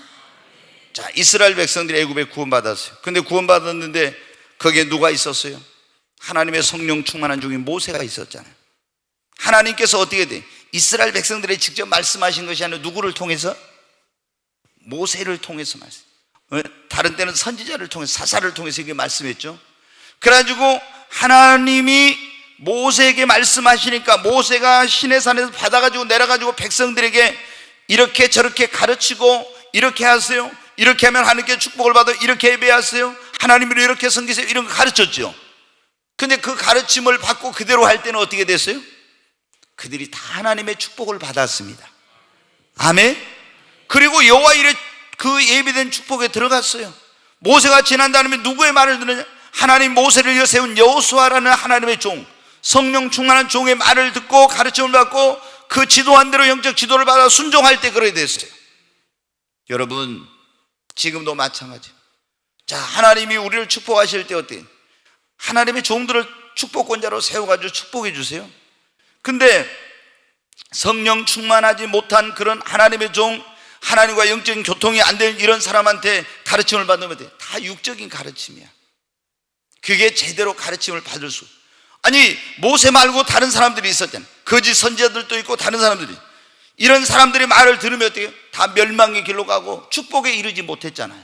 S1: 자, 이스라엘 백성들이 애굽에 구원받았어요. 근데 구원받았는데 거기에 누가 있었어요? 하나님의 성령 충만한 종인 모세가 있었잖아요. 하나님께서 어떻게 돼? 이스라엘 백성들에게 직접 말씀하신 것이 아니라 누구를 통해서? 모세를 통해서 말씀. 다른 때는 선지자를 통해서 사사를 통해서 이게 말씀했죠. 그래가지고 하나님이 모세에게 말씀하시니까 모세가 시내산에서 받아가지고 내려가지고 백성들에게 이렇게 저렇게 가르치고 이렇게 하세요. 이렇게 하면 하나님께 축복을 받아. 이렇게 예배하세요. 하나님을 이렇게 섬기세요. 이런 거 가르쳤죠. 근데 그 가르침을 받고 그대로 할 때는 어떻게 됐어요? 그들이 다 하나님의 축복을 받았습니다. 아멘. 그리고 여호와 이레 그 예비된 축복에 들어갔어요. 모세가 지난 다음에 누구의 말을 들으냐? 하나님 모세를 이어 세운 여호수아라는 하나님의 종, 성령 충만한 종의 말을 듣고 가르침을 받고 그 지도한 대로 영적 지도를 받아 순종할 때 그러게 됐어요. 여러분 지금도 마찬가지. 자, 하나님이 우리를 축복하실 때 어때요? 하나님의 종들을 축복권자로 세워가지고 축복해 주세요. 근데 성령 충만하지 못한 그런 하나님의 종, 하나님과 영적인 교통이 안 되는 이런 사람한테 가르침을 받으면 돼. 다 육적인 가르침이야. 그게 제대로 가르침을 받을 수. 아니 모세 말고 다른 사람들이 있었잖아요. 거짓 선지자들도 있고 다른 사람들이. 이런 사람들의 말을 들으면 어떻게 다 멸망의 길로 가고 축복에 이르지 못했잖아요.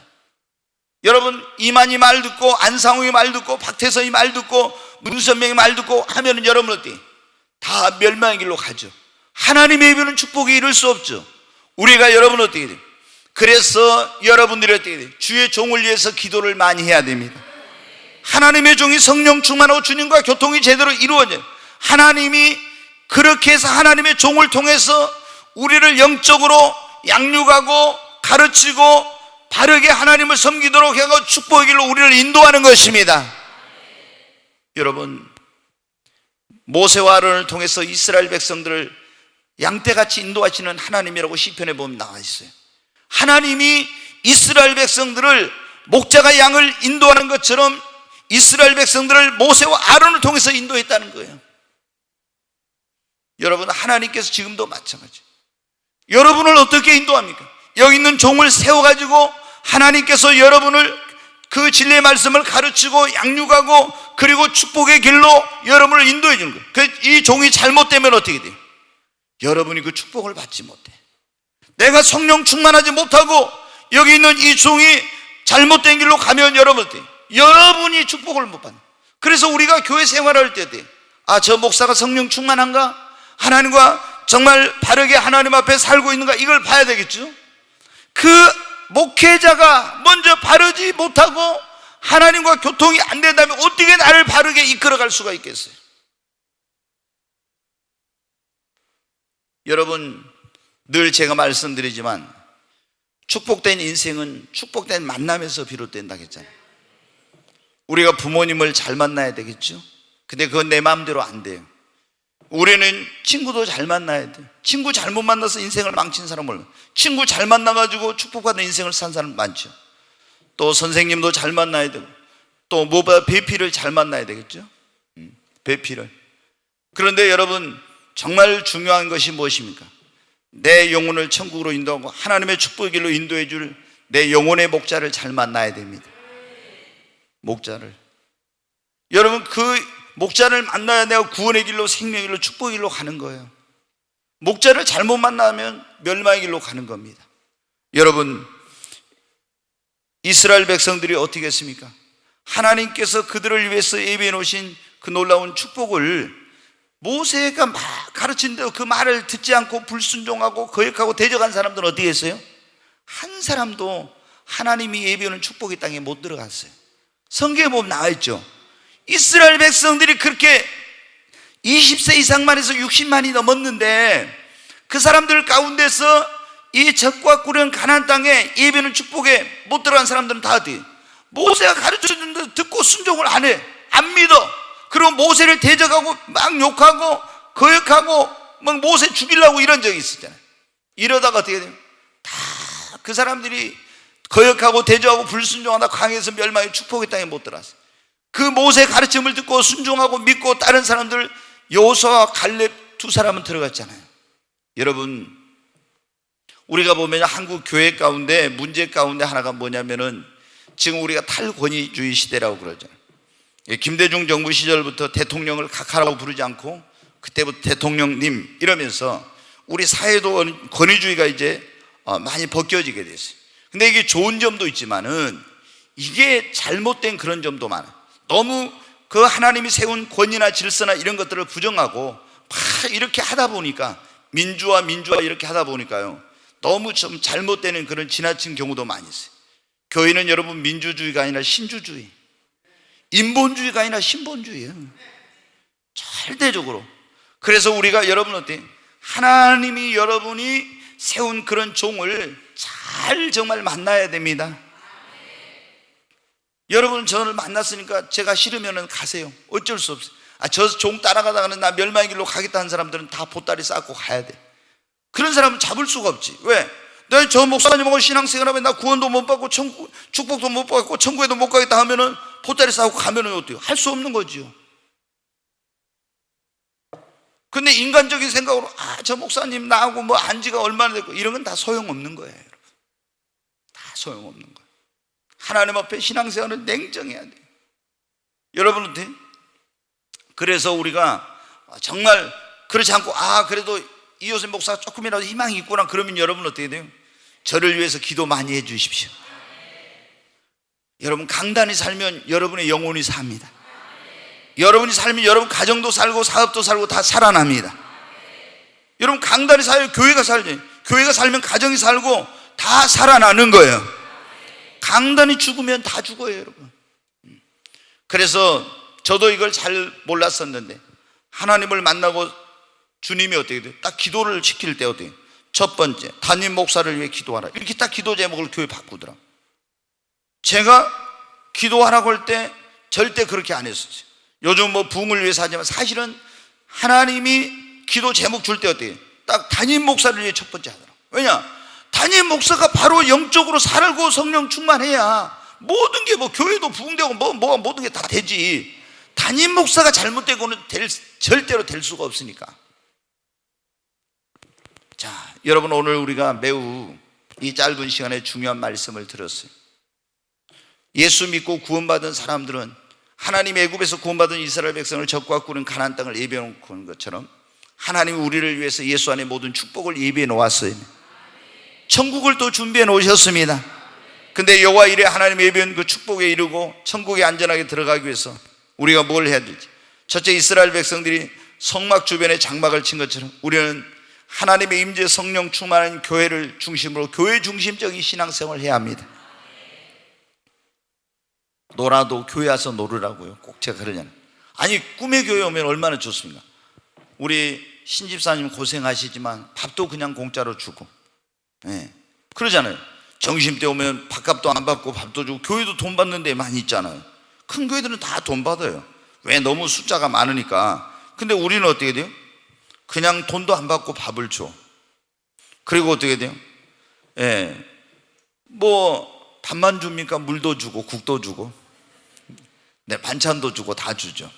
S1: 여러분 이만희 말 듣고 안상우의 말 듣고 박태선의 말 듣고 문선명의 말 듣고 하면은 여러분 어때요? 다 멸망의 길로 가죠. 하나님의 예배는 축복에 이를 수 없죠. 우리가 여러분 어떻게 돼요? 그래서 여러분들이 어떻게 돼요? 주의 종을 위해서 기도를 많이 해야 됩니다. 하나님의 종이 성령 충만하고 주님과 교통이 제대로 이루어져요. 하나님이 그렇게 해서 하나님의 종을 통해서 우리를 영적으로 양육하고 가르치고 바르게 하나님을 섬기도록 하고 축복의 길로 우리를 인도하는 것입니다. 여러분 모세와 아론을 통해서 이스라엘 백성들을 양떼같이 인도하시는 하나님이라고 시편에 보면 나와 있어요. 하나님이 이스라엘 백성들을 목자가 양을 인도하는 것처럼 이스라엘 백성들을 모세와 아론을 통해서 인도했다는 거예요. 여러분 하나님께서 지금도 마찬가지. 여러분을 어떻게 인도합니까? 여기 있는 종을 세워가지고 하나님께서 여러분을 그 진리의 말씀을 가르치고 양육하고 그리고 축복의 길로 여러분을 인도해 주는 거예요. 이 종이 잘못되면 어떻게 돼요? 여러분이 그 축복을 받지 못해. 내가 성령 충만하지 못하고 여기 있는 이 종이 잘못된 길로 가면 여러분이 축복을 못 받는. 그래서 우리가 교회 생활할 때 저 목사가 성령 충만한가? 하나님과 정말 바르게 하나님 앞에 살고 있는가? 이걸 봐야 되겠죠. 그 목회자가 먼저 바르지 못하고 하나님과 교통이 안 된다면 어떻게 나를 바르게 이끌어갈 수가 있겠어요? 여러분, 늘 제가 말씀드리지만 축복된 인생은 축복된 만남에서 비롯된다 했잖아요. 우리가 부모님을 잘 만나야 되겠죠. 근데 그건 내 마음대로 안 돼요. 우리는 친구도 잘 만나야 돼요. 친구 잘못 만나서 인생을 망친 사람을, 친구 잘 만나가지고 축복받는 인생을 산 사람 많죠. 또 선생님도 잘 만나야 되고, 또 무엇보다 배필을 잘 만나야 되겠죠. 배필을. 그런데 여러분, 정말 중요한 것이 무엇입니까? 내 영혼을 천국으로 인도하고 하나님의 축복의 길로 인도해 줄 내 영혼의 목자를 잘 만나야 됩니다. 목자를. 여러분, 그 목자를 만나야 내가 구원의 길로, 생명의 길로, 축복의 길로 가는 거예요. 목자를 잘못 만나면 멸망의 길로 가는 겁니다. 여러분, 이스라엘 백성들이 어떻게 했습니까? 하나님께서 그들을 위해서 예비해 놓으신 그 놀라운 축복을 모세가 막 가르친 대로 그 말을 듣지 않고 불순종하고 거역하고 대적한 사람들은 어떻게 했어요? 한 사람도 하나님이 예비해 놓은 축복의 땅에 못 들어갔어요. 성경에 보면 나와 있죠. 이스라엘 백성들이 그렇게 20세 이상만 해서 60만이 넘었는데 그 사람들 가운데서 이 적과 꾸려진 가나안 땅에 예비는 축복에 못 들어간 사람들은 다 어디? 모세가 가르쳐준 대로 듣고 순종을 안 해. 안 믿어. 그리고 모세를 대적하고 막 욕하고 거역하고 막 모세 죽이려고 이런 적이 있었잖아요. 이러다가 어떻게 돼요? 다 그 사람들이 거역하고 대적하고 불순종하다 광야에서 멸망의 축복의 땅에 못 들어갔어요. 그 모세 가르침을 듣고 순종하고 믿고 다른 사람들 여호수아와 갈렙 두 사람은 들어갔잖아요. 여러분, 우리가 보면 한국 교회 가운데 문제 가운데 하나가 뭐냐면은 지금 우리가 탈권위주의 시대라고 그러잖아요. 김대중 정부 시절부터 대통령을 각하라고 부르지 않고 그때부터 대통령님 이러면서 우리 사회도 권위주의가 이제 많이 벗겨지게 됐어요. 근데 이게 좋은 점도 있지만은 이게 잘못된 그런 점도 많아요. 너무 그 하나님이 세운 권위나 질서나 이런 것들을 부정하고 막 이렇게 하다 보니까 민주화 이렇게 하다 보니까요, 너무 좀 잘못되는 그런 지나친 경우도 많이 있어요. 교회는 여러분 민주주의가 아니라 신주주의, 인본주의가 아니라 신본주의예요. 절대적으로. 그래서 우리가 여러분 어때요? 하나님이 여러분이 세운 그런 종을 잘 정말 만나야 됩니다. 여러분, 저를 만났으니까 제가 싫으면 가세요. 어쩔 수 없어요. 저 종 따라가다가는 나 멸망의 길로 가겠다 하는 사람들은 다 보따리 쌓고 가야 돼. 그런 사람은 잡을 수가 없지. 왜? 내가 저 목사님하고 신앙생활하면 나 구원도 못 받고 축복도 못 받고 천국에도 못 가겠다 하면은 보따리 쌓고 가면은 어때요? 할 수 없는 거지요. 근데 인간적인 생각으로 저 목사님 나하고 뭐 안지가 얼마나 됐고 이런 건 다 소용없는 거예요, 여러분. 다 소용없는 거예요. 하나님 앞에 신앙생활은 냉정해야 돼요. 여러분한테. 그래서 우리가 정말 그렇지 않고 그래도 이효세 목사가 조금이라도 희망이 있구나 그러면 여러분 어떻게 돼요? 저를 위해서 기도 많이 해 주십시오. 여러분, 강단히 살면 여러분의 영혼이 삽니다. 여러분이 살면 여러분 가정도 살고 사업도 살고 다 살아납니다. 여러분, 강단히 살면 교회가 살죠. 교회가 살면 가정이 살고 다 살아나는 거예요. 강단히 죽으면 다 죽어요, 여러분. 그래서 저도 이걸 잘 몰랐었는데 하나님을 만나고 주님이 어떻게 돼요? 딱 기도를 시킬 때 어떻게 돼요? 첫 번째, 담임 목사를 위해 기도하라. 이렇게 딱 기도 제목을 교회 바꾸더라. 제가 기도하라고 할 때 절대 그렇게 안 했었어요. 요즘 뭐 부흥을 위해서 하지만 사실은 하나님이 기도 제목 줄 때 어때요? 딱 담임 목사를 위해 첫 번째 하더라. 왜냐? 담임 목사가 바로 영적으로 살고 성령 충만해야 모든 게 뭐 교회도 부흥되고 뭐가 모든 게 다 되지. 담임 목사가 잘못되고는 절대로 될 수가 없으니까. 자, 여러분, 오늘 우리가 매우 이 짧은 시간에 중요한 말씀을 들었어요. 예수 믿고 구원받은 사람들은 하나님의 애굽에서 구원받은 이스라엘 백성을 적과 꾸린 가나안 땅을 예비해 놓고 온 것처럼 하나님이 우리를 위해서 예수 안에 모든 축복을 예비해 놓았어요. 천국을 또 준비해 놓으셨습니다. 근데 여호와 이래 하나님이 예비한 그 축복에 이르고 천국에 안전하게 들어가기 위해서 우리가 뭘 해야 되지? 첫째, 이스라엘 백성들이 성막 주변에 장막을 친 것처럼 우리는 하나님의 임재 성령 충만한 교회를 중심으로 교회 중심적인 신앙생활을 해야 합니다. 놀아도 교회 와서 놀으라고요. 꼭 제가 그러잖아요. 아니, 꿈의 교회 오면 얼마나 좋습니까? 우리 신집사님 고생하시지만 밥도 그냥 공짜로 주고, 그러잖아요. 점심때 오면 밥값도 안 받고 밥도 주고, 교회도 돈 받는 데 많이 있잖아요. 큰 교회들은 다 돈 받아요. 왜? 너무 숫자가 많으니까. 근데 우리는 어떻게 돼요? 그냥 돈도 안 받고 밥을 줘. 그리고 어떻게 돼요? 뭐 밥만 줍니까? 물도 주고 국도 주고, 반찬도 주고 다 주죠.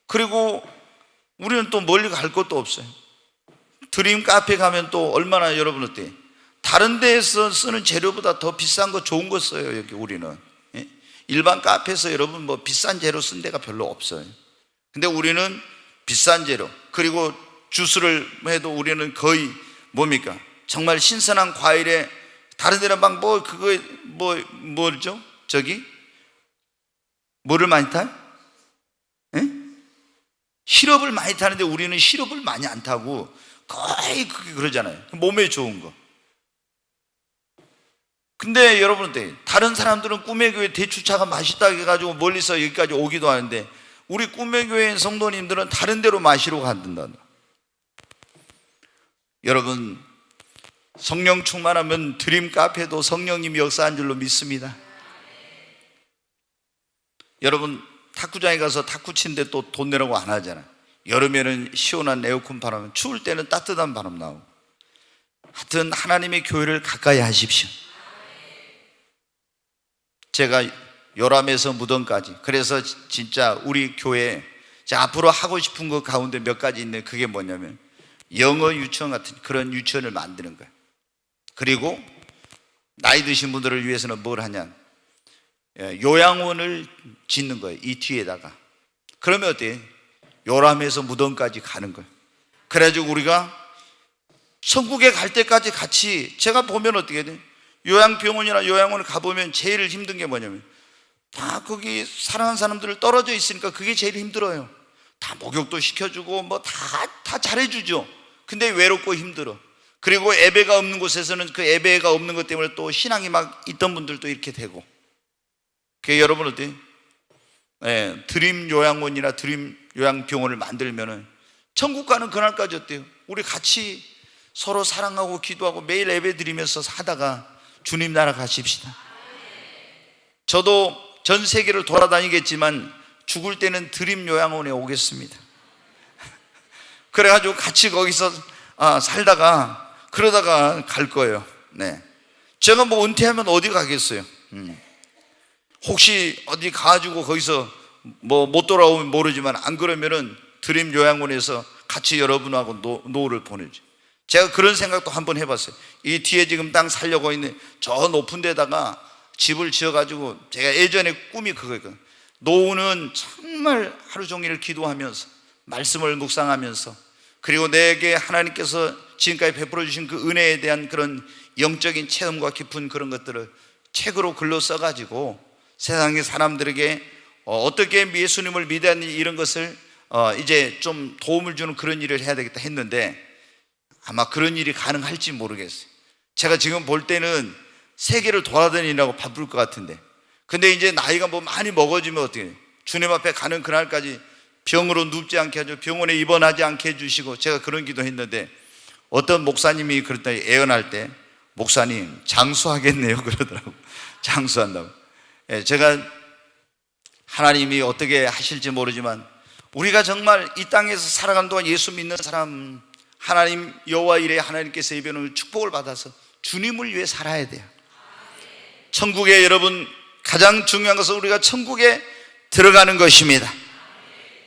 S1: 그리고 우리는 또 멀리 갈 것도 없어요. 드림 카페 가면 또 얼마나, 여러분 어때요? 다른 데에서 쓰는 재료보다 더 비싼 거, 좋은 거 써요. 여기 우리는 일반 카페에서 여러분 뭐 비싼 재료 쓴 데가 별로 없어요. 근데 우리는 비싼 재료, 그리고 주스를 해도 우리는 거의 뭡니까? 정말 신선한 과일에, 다른 데는 막 뭐 그거 뭐죠? 저기 뭐를 많이 타요? 시럽을 많이 타는데 우리는 시럽을 많이 안 타고 거의 그게 그러잖아요. 몸에 좋은 거. 근데 여러분, 다른 사람들은 꿈의 교회 대추차가 맛있다고 해가지고 멀리서 여기까지 오기도 하는데, 우리 꿈의 교회 성도님들은 다른 데로 마시러 간단다. 여러분, 성령 충만하면 드림 카페도 성령님이 역사한 줄로 믿습니다. 여러분, 탁구장에 가서 탁구 치는데 또 돈 내라고 안 하잖아요. 여름에는 시원한 에어컨 바람, 추울 때는 따뜻한 바람 나오고. 하여튼 하나님의 교회를 가까이 하십시오. 제가 요람에서 무덤까지, 그래서 진짜 우리 교회에 앞으로 하고 싶은 것 가운데 몇 가지 있는데, 그게 뭐냐면 영어 유치원 같은 그런 유치원을 만드는 거예요. 그리고 나이 드신 분들을 위해서는 뭘 하냐, 요양원을 짓는 거예요. 이 뒤에다가. 그러면 어때요? 요람에서 무덤까지 가는 거예요. 그래가지고 우리가 천국에 갈 때까지 같이, 제가 보면 어떻게 돼요? 요양병원이나 요양원을 가보면 제일 힘든 게 뭐냐면, 다 거기 사랑하는 사람들을 떨어져 있으니까 그게 제일 힘들어요. 다 목욕도 시켜주고 뭐 다 잘해주죠. 근데 외롭고 힘들어. 그리고 예배가 없는 곳에서는 그 예배가 없는 것 때문에 또 신앙이 막 있던 분들도 이렇게 되고. 그게 여러분 어때요? 드림 요양원이나 드림 요양병원을 만들면은 천국 가는 그날까지 어때요? 우리 같이 서로 사랑하고 기도하고 매일 예배 드리면서 하다가 주님 나라 가십시다. 저도 전 세계를 돌아다니겠지만 죽을 때는 드림 요양원에 오겠습니다. 그래가지고 같이 거기서 살다가 그러다가 갈 거예요. 제가 뭐 은퇴하면 어디 가겠어요? 혹시 어디 가가지고 거기서 뭐 못 돌아오면 모르지만, 안 그러면은 드림 요양원에서 같이 여러분하고 노후를 보내죠. 제가 그런 생각도 한번 해봤어요. 이 뒤에 지금 땅 살려고 있는 저 높은 데다가 집을 지어가지고, 제가 예전에 꿈이 그거였거든요. 노후는 정말 하루 종일 기도하면서 말씀을 묵상하면서, 그리고 내게 하나님께서 지금까지 베풀어 주신 그 은혜에 대한 그런 영적인 체험과 깊은 그런 것들을 책으로 글로 써가지고 세상의 사람들에게 어떻게 예수님을 믿어야 하는지 이런 것을 이제 좀 도움을 주는 그런 일을 해야 되겠다 했는데, 아마 그런 일이 가능할지 모르겠어요. 제가 지금 볼 때는 세계를 돌아다니라고 바쁠 것 같은데, 근데 이제 나이가 뭐 많이 먹어지면 어떻게 해요? 주님 앞에 가는 그날까지 병으로 눕지 않게 하죠. 병원에 입원하지 않게 해주시고. 제가 그런 기도 했는데, 어떤 목사님이 그랬다 예언할 때, 목사님 장수하겠네요 그러더라고. 장수한다고. 제가 하나님이 어떻게 하실지 모르지만, 우리가 정말 이 땅에서 살아가는 동안 예수 믿는 사람, 하나님 여호와 이레 하나님께서 예비하는 축복을 받아서 주님을 위해 살아야 돼요. 천국에, 여러분, 가장 중요한 것은 우리가 천국에 들어가는 것입니다.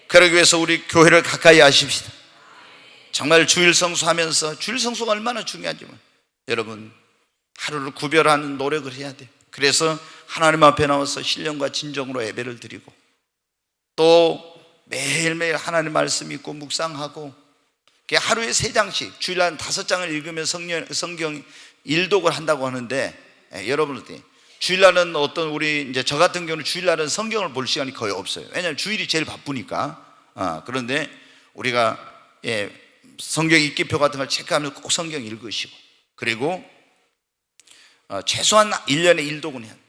S1: 그러기 위해서 우리 교회를 가까이 하십시다. 정말 주일 성수하면서, 주일 성수가 얼마나 중요하지만 여러분, 하루를 구별하는 노력을 해야 돼요. 그래서 하나님 앞에 나와서 신령과 진정으로 예배를 드리고, 또 매일매일 하나님 말씀 읽고 묵상하고, 하루에 3장씩 주일날 5장을 읽으면 성경 일독을 한다고 하는데, 여러분들 주일날은 우리 이제 저 같은 경우는 주일날은 성경을 볼 시간이 거의 없어요. 왜냐하면 주일이 제일 바쁘니까. 그런데 우리가 성경 읽기표 같은 걸 체크하면서 꼭 성경 읽으시고, 그리고 최소한 1년에 1독은 해야 돼요.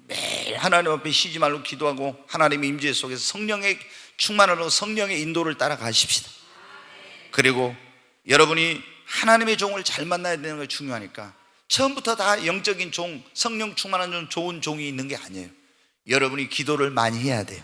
S1: 매일 하나님 앞에 쉬지 말고 기도하고 하나님의 임재 속에서 성령의 충만으로 성령의 인도를 따라가십시다. 그리고 여러분이 하나님의 종을 잘 만나야 되는 게 중요하니까 처음부터 다 영적인 종, 성령 충만한 종, 좋은 종이 있는 게 아니에요. 여러분이 기도를 많이 해야 돼요.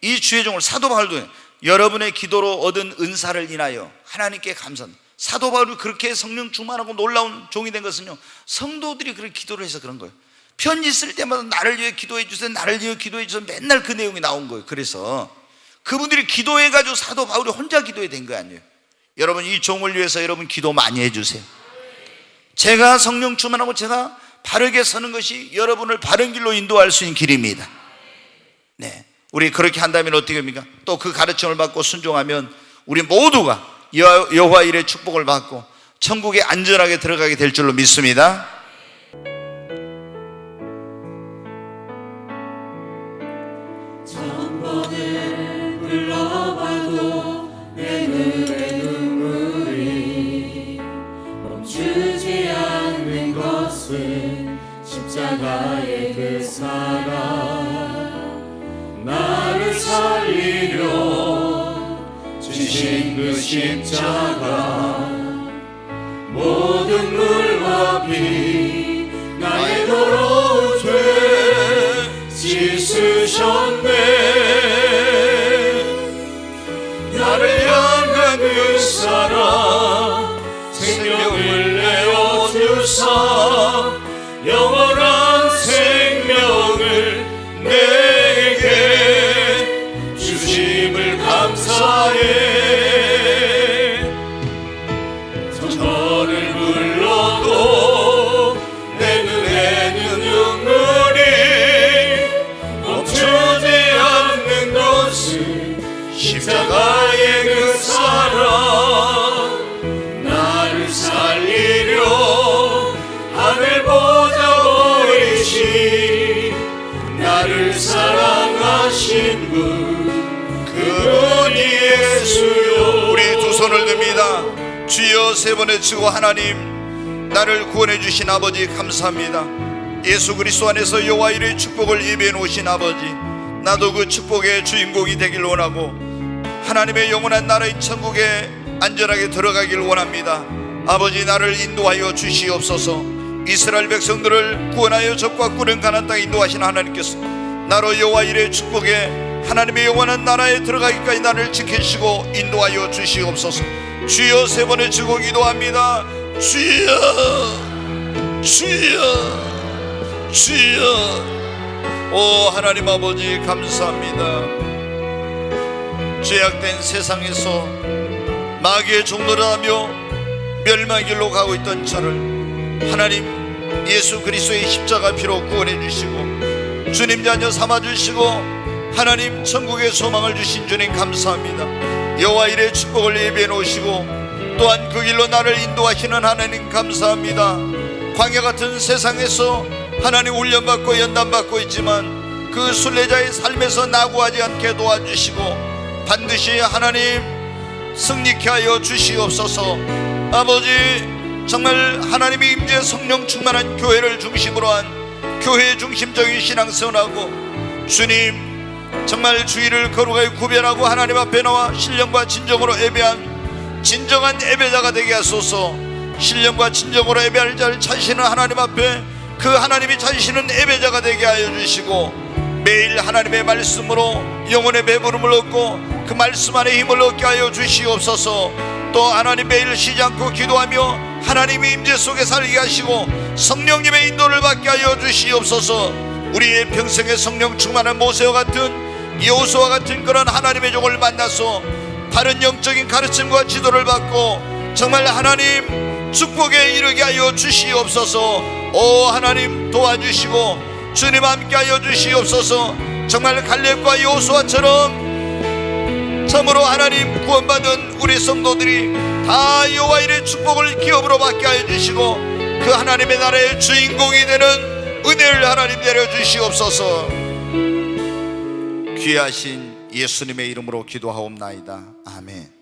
S1: 이 주의 종을 사도 바울도 여러분의 기도로 얻은 은사를 인하여 하나님께 감사합니다. 사도 바울이 그렇게 성령 충만하고 놀라운 종이 된 것은요, 성도들이 그렇게 기도를 해서 그런 거예요. 편지 쓸 때마다 나를 위해 기도해 주세요, 나를 위해 기도해 주세요, 맨날 그 내용이 나온 거예요. 그래서 그분들이 기도해가지고 사도 바울이 혼자 기도해 된 거 아니에요. 여러분 이 종을 위해서 여러분 기도 많이 해주세요. 제가 성령 충만하고 제가 바르게 서는 것이 여러분을 바른 길로 인도할 수 있는 길입니다. 네, 우리 그렇게 한다면 어떻게 합니까? 또 그 가르침을 받고 순종하면 우리 모두가 여호와 일의 축복을 받고 천국에 안전하게 들어가게 될 줄로 믿습니다.
S2: 천번을 불러봐도 내 눈에 눈물이 멈추지 않는 것은 십자가의 그 사랑, 나를 살리려 주신 그 십자가, 모든 물과 비 나의 더러운 죄 씻으셨네. 나를 향한 그 사랑, 생명을 내어주사 영원한 생명을 내게 주심을 감사해. 저를 불러도 내 눈에는 눈물이 멈추지 않는 것은 십자가의 그 사랑, 나를 살리려 하늘 보좌 보이신 나를 사랑하신 분, 그분이 예수요.
S1: 우리 두 손을 듭니다. 주여 세 번 외치고, 하나님 나를 구원해 주신 아버지 감사합니다. 예수 그리스도 안에서 여호와 일의 축복을 예비해 놓으신 아버지, 나도 그 축복의 주인공이 되길 원하고 하나님의 영원한 나라인 천국에 안전하게 들어가길 원합니다. 아버지 나를 인도하여 주시옵소서. 이스라엘 백성들을 구원하여 적과 꿀은 가나안 땅에 인도하신 하나님께서 나로 여호와 일의 축복에 하나님의 영원한 나라에 들어가기까지 나를 지키시고 인도하여 주시옵소서. 주여 세 번에 주고 기도합니다. 주여 주여 주여. 오 하나님 아버지 감사합니다. 죄악된 세상에서 마귀의 종노릇 하며 멸망의 길로 가고 있던 저를 하나님 예수 그리스도의 십자가 피로 구원해 주시고 주님 자녀 삼아 주시고 하나님 천국의 소망을 주신 주님 감사합니다. 여호와 일의 축복을 예비해 놓으시고 또한 그 길로 나를 인도하시는 하나님 감사합니다. 광야 같은 세상에서 하나님 훈련받고 연단받고 있지만 그 순례자의 삶에서 낙오하지 않게 도와주시고 반드시 하나님 승리케 하여 주시옵소서. 아버지 정말 하나님의 임재 성령 충만한 교회를 중심으로 한 교회 중심적인 신앙생활하고 주님 정말 주의를 거룩하게 구별하고 하나님 앞에 나와 신령과 진정으로 예배한 진정한 예배자가 되게 하소서. 신령과 진정으로 예배할 자를 찾으시는 하나님 앞에 그 하나님이 찾으시는 예배자가 되게 하여 주시고 매일 하나님의 말씀으로 영혼의 배부름을 얻고 그 말씀 안에 힘을 얻게 하여 주시옵소서. 또 하나님 매일 쉬지 않고 기도하며 하나님의 임재 속에 살게 하시고 성령님의 인도를 받게 하여 주시옵소서. 우리의 평생의 성령 충만한 모세와 같은 여호수아와 같은 그런 하나님의 종을 만나서 바른 영적인 가르침과 지도를 받고 정말 하나님 축복에 이르게 하여 주시옵소서. 오 하나님 도와주시고 주님 함께 하여 주시옵소서. 정말 갈렙과 여호수아처럼 참으로 하나님 구원받은 우리 성도들이 다 여호와 일의 축복을 기업으로 받게 하여 주시고 그 하나님의 나라의 주인공이 되는 은혜를 하나님 내려주시옵소서. 귀하신 예수님의 이름으로 기도하옵나이다. 아멘.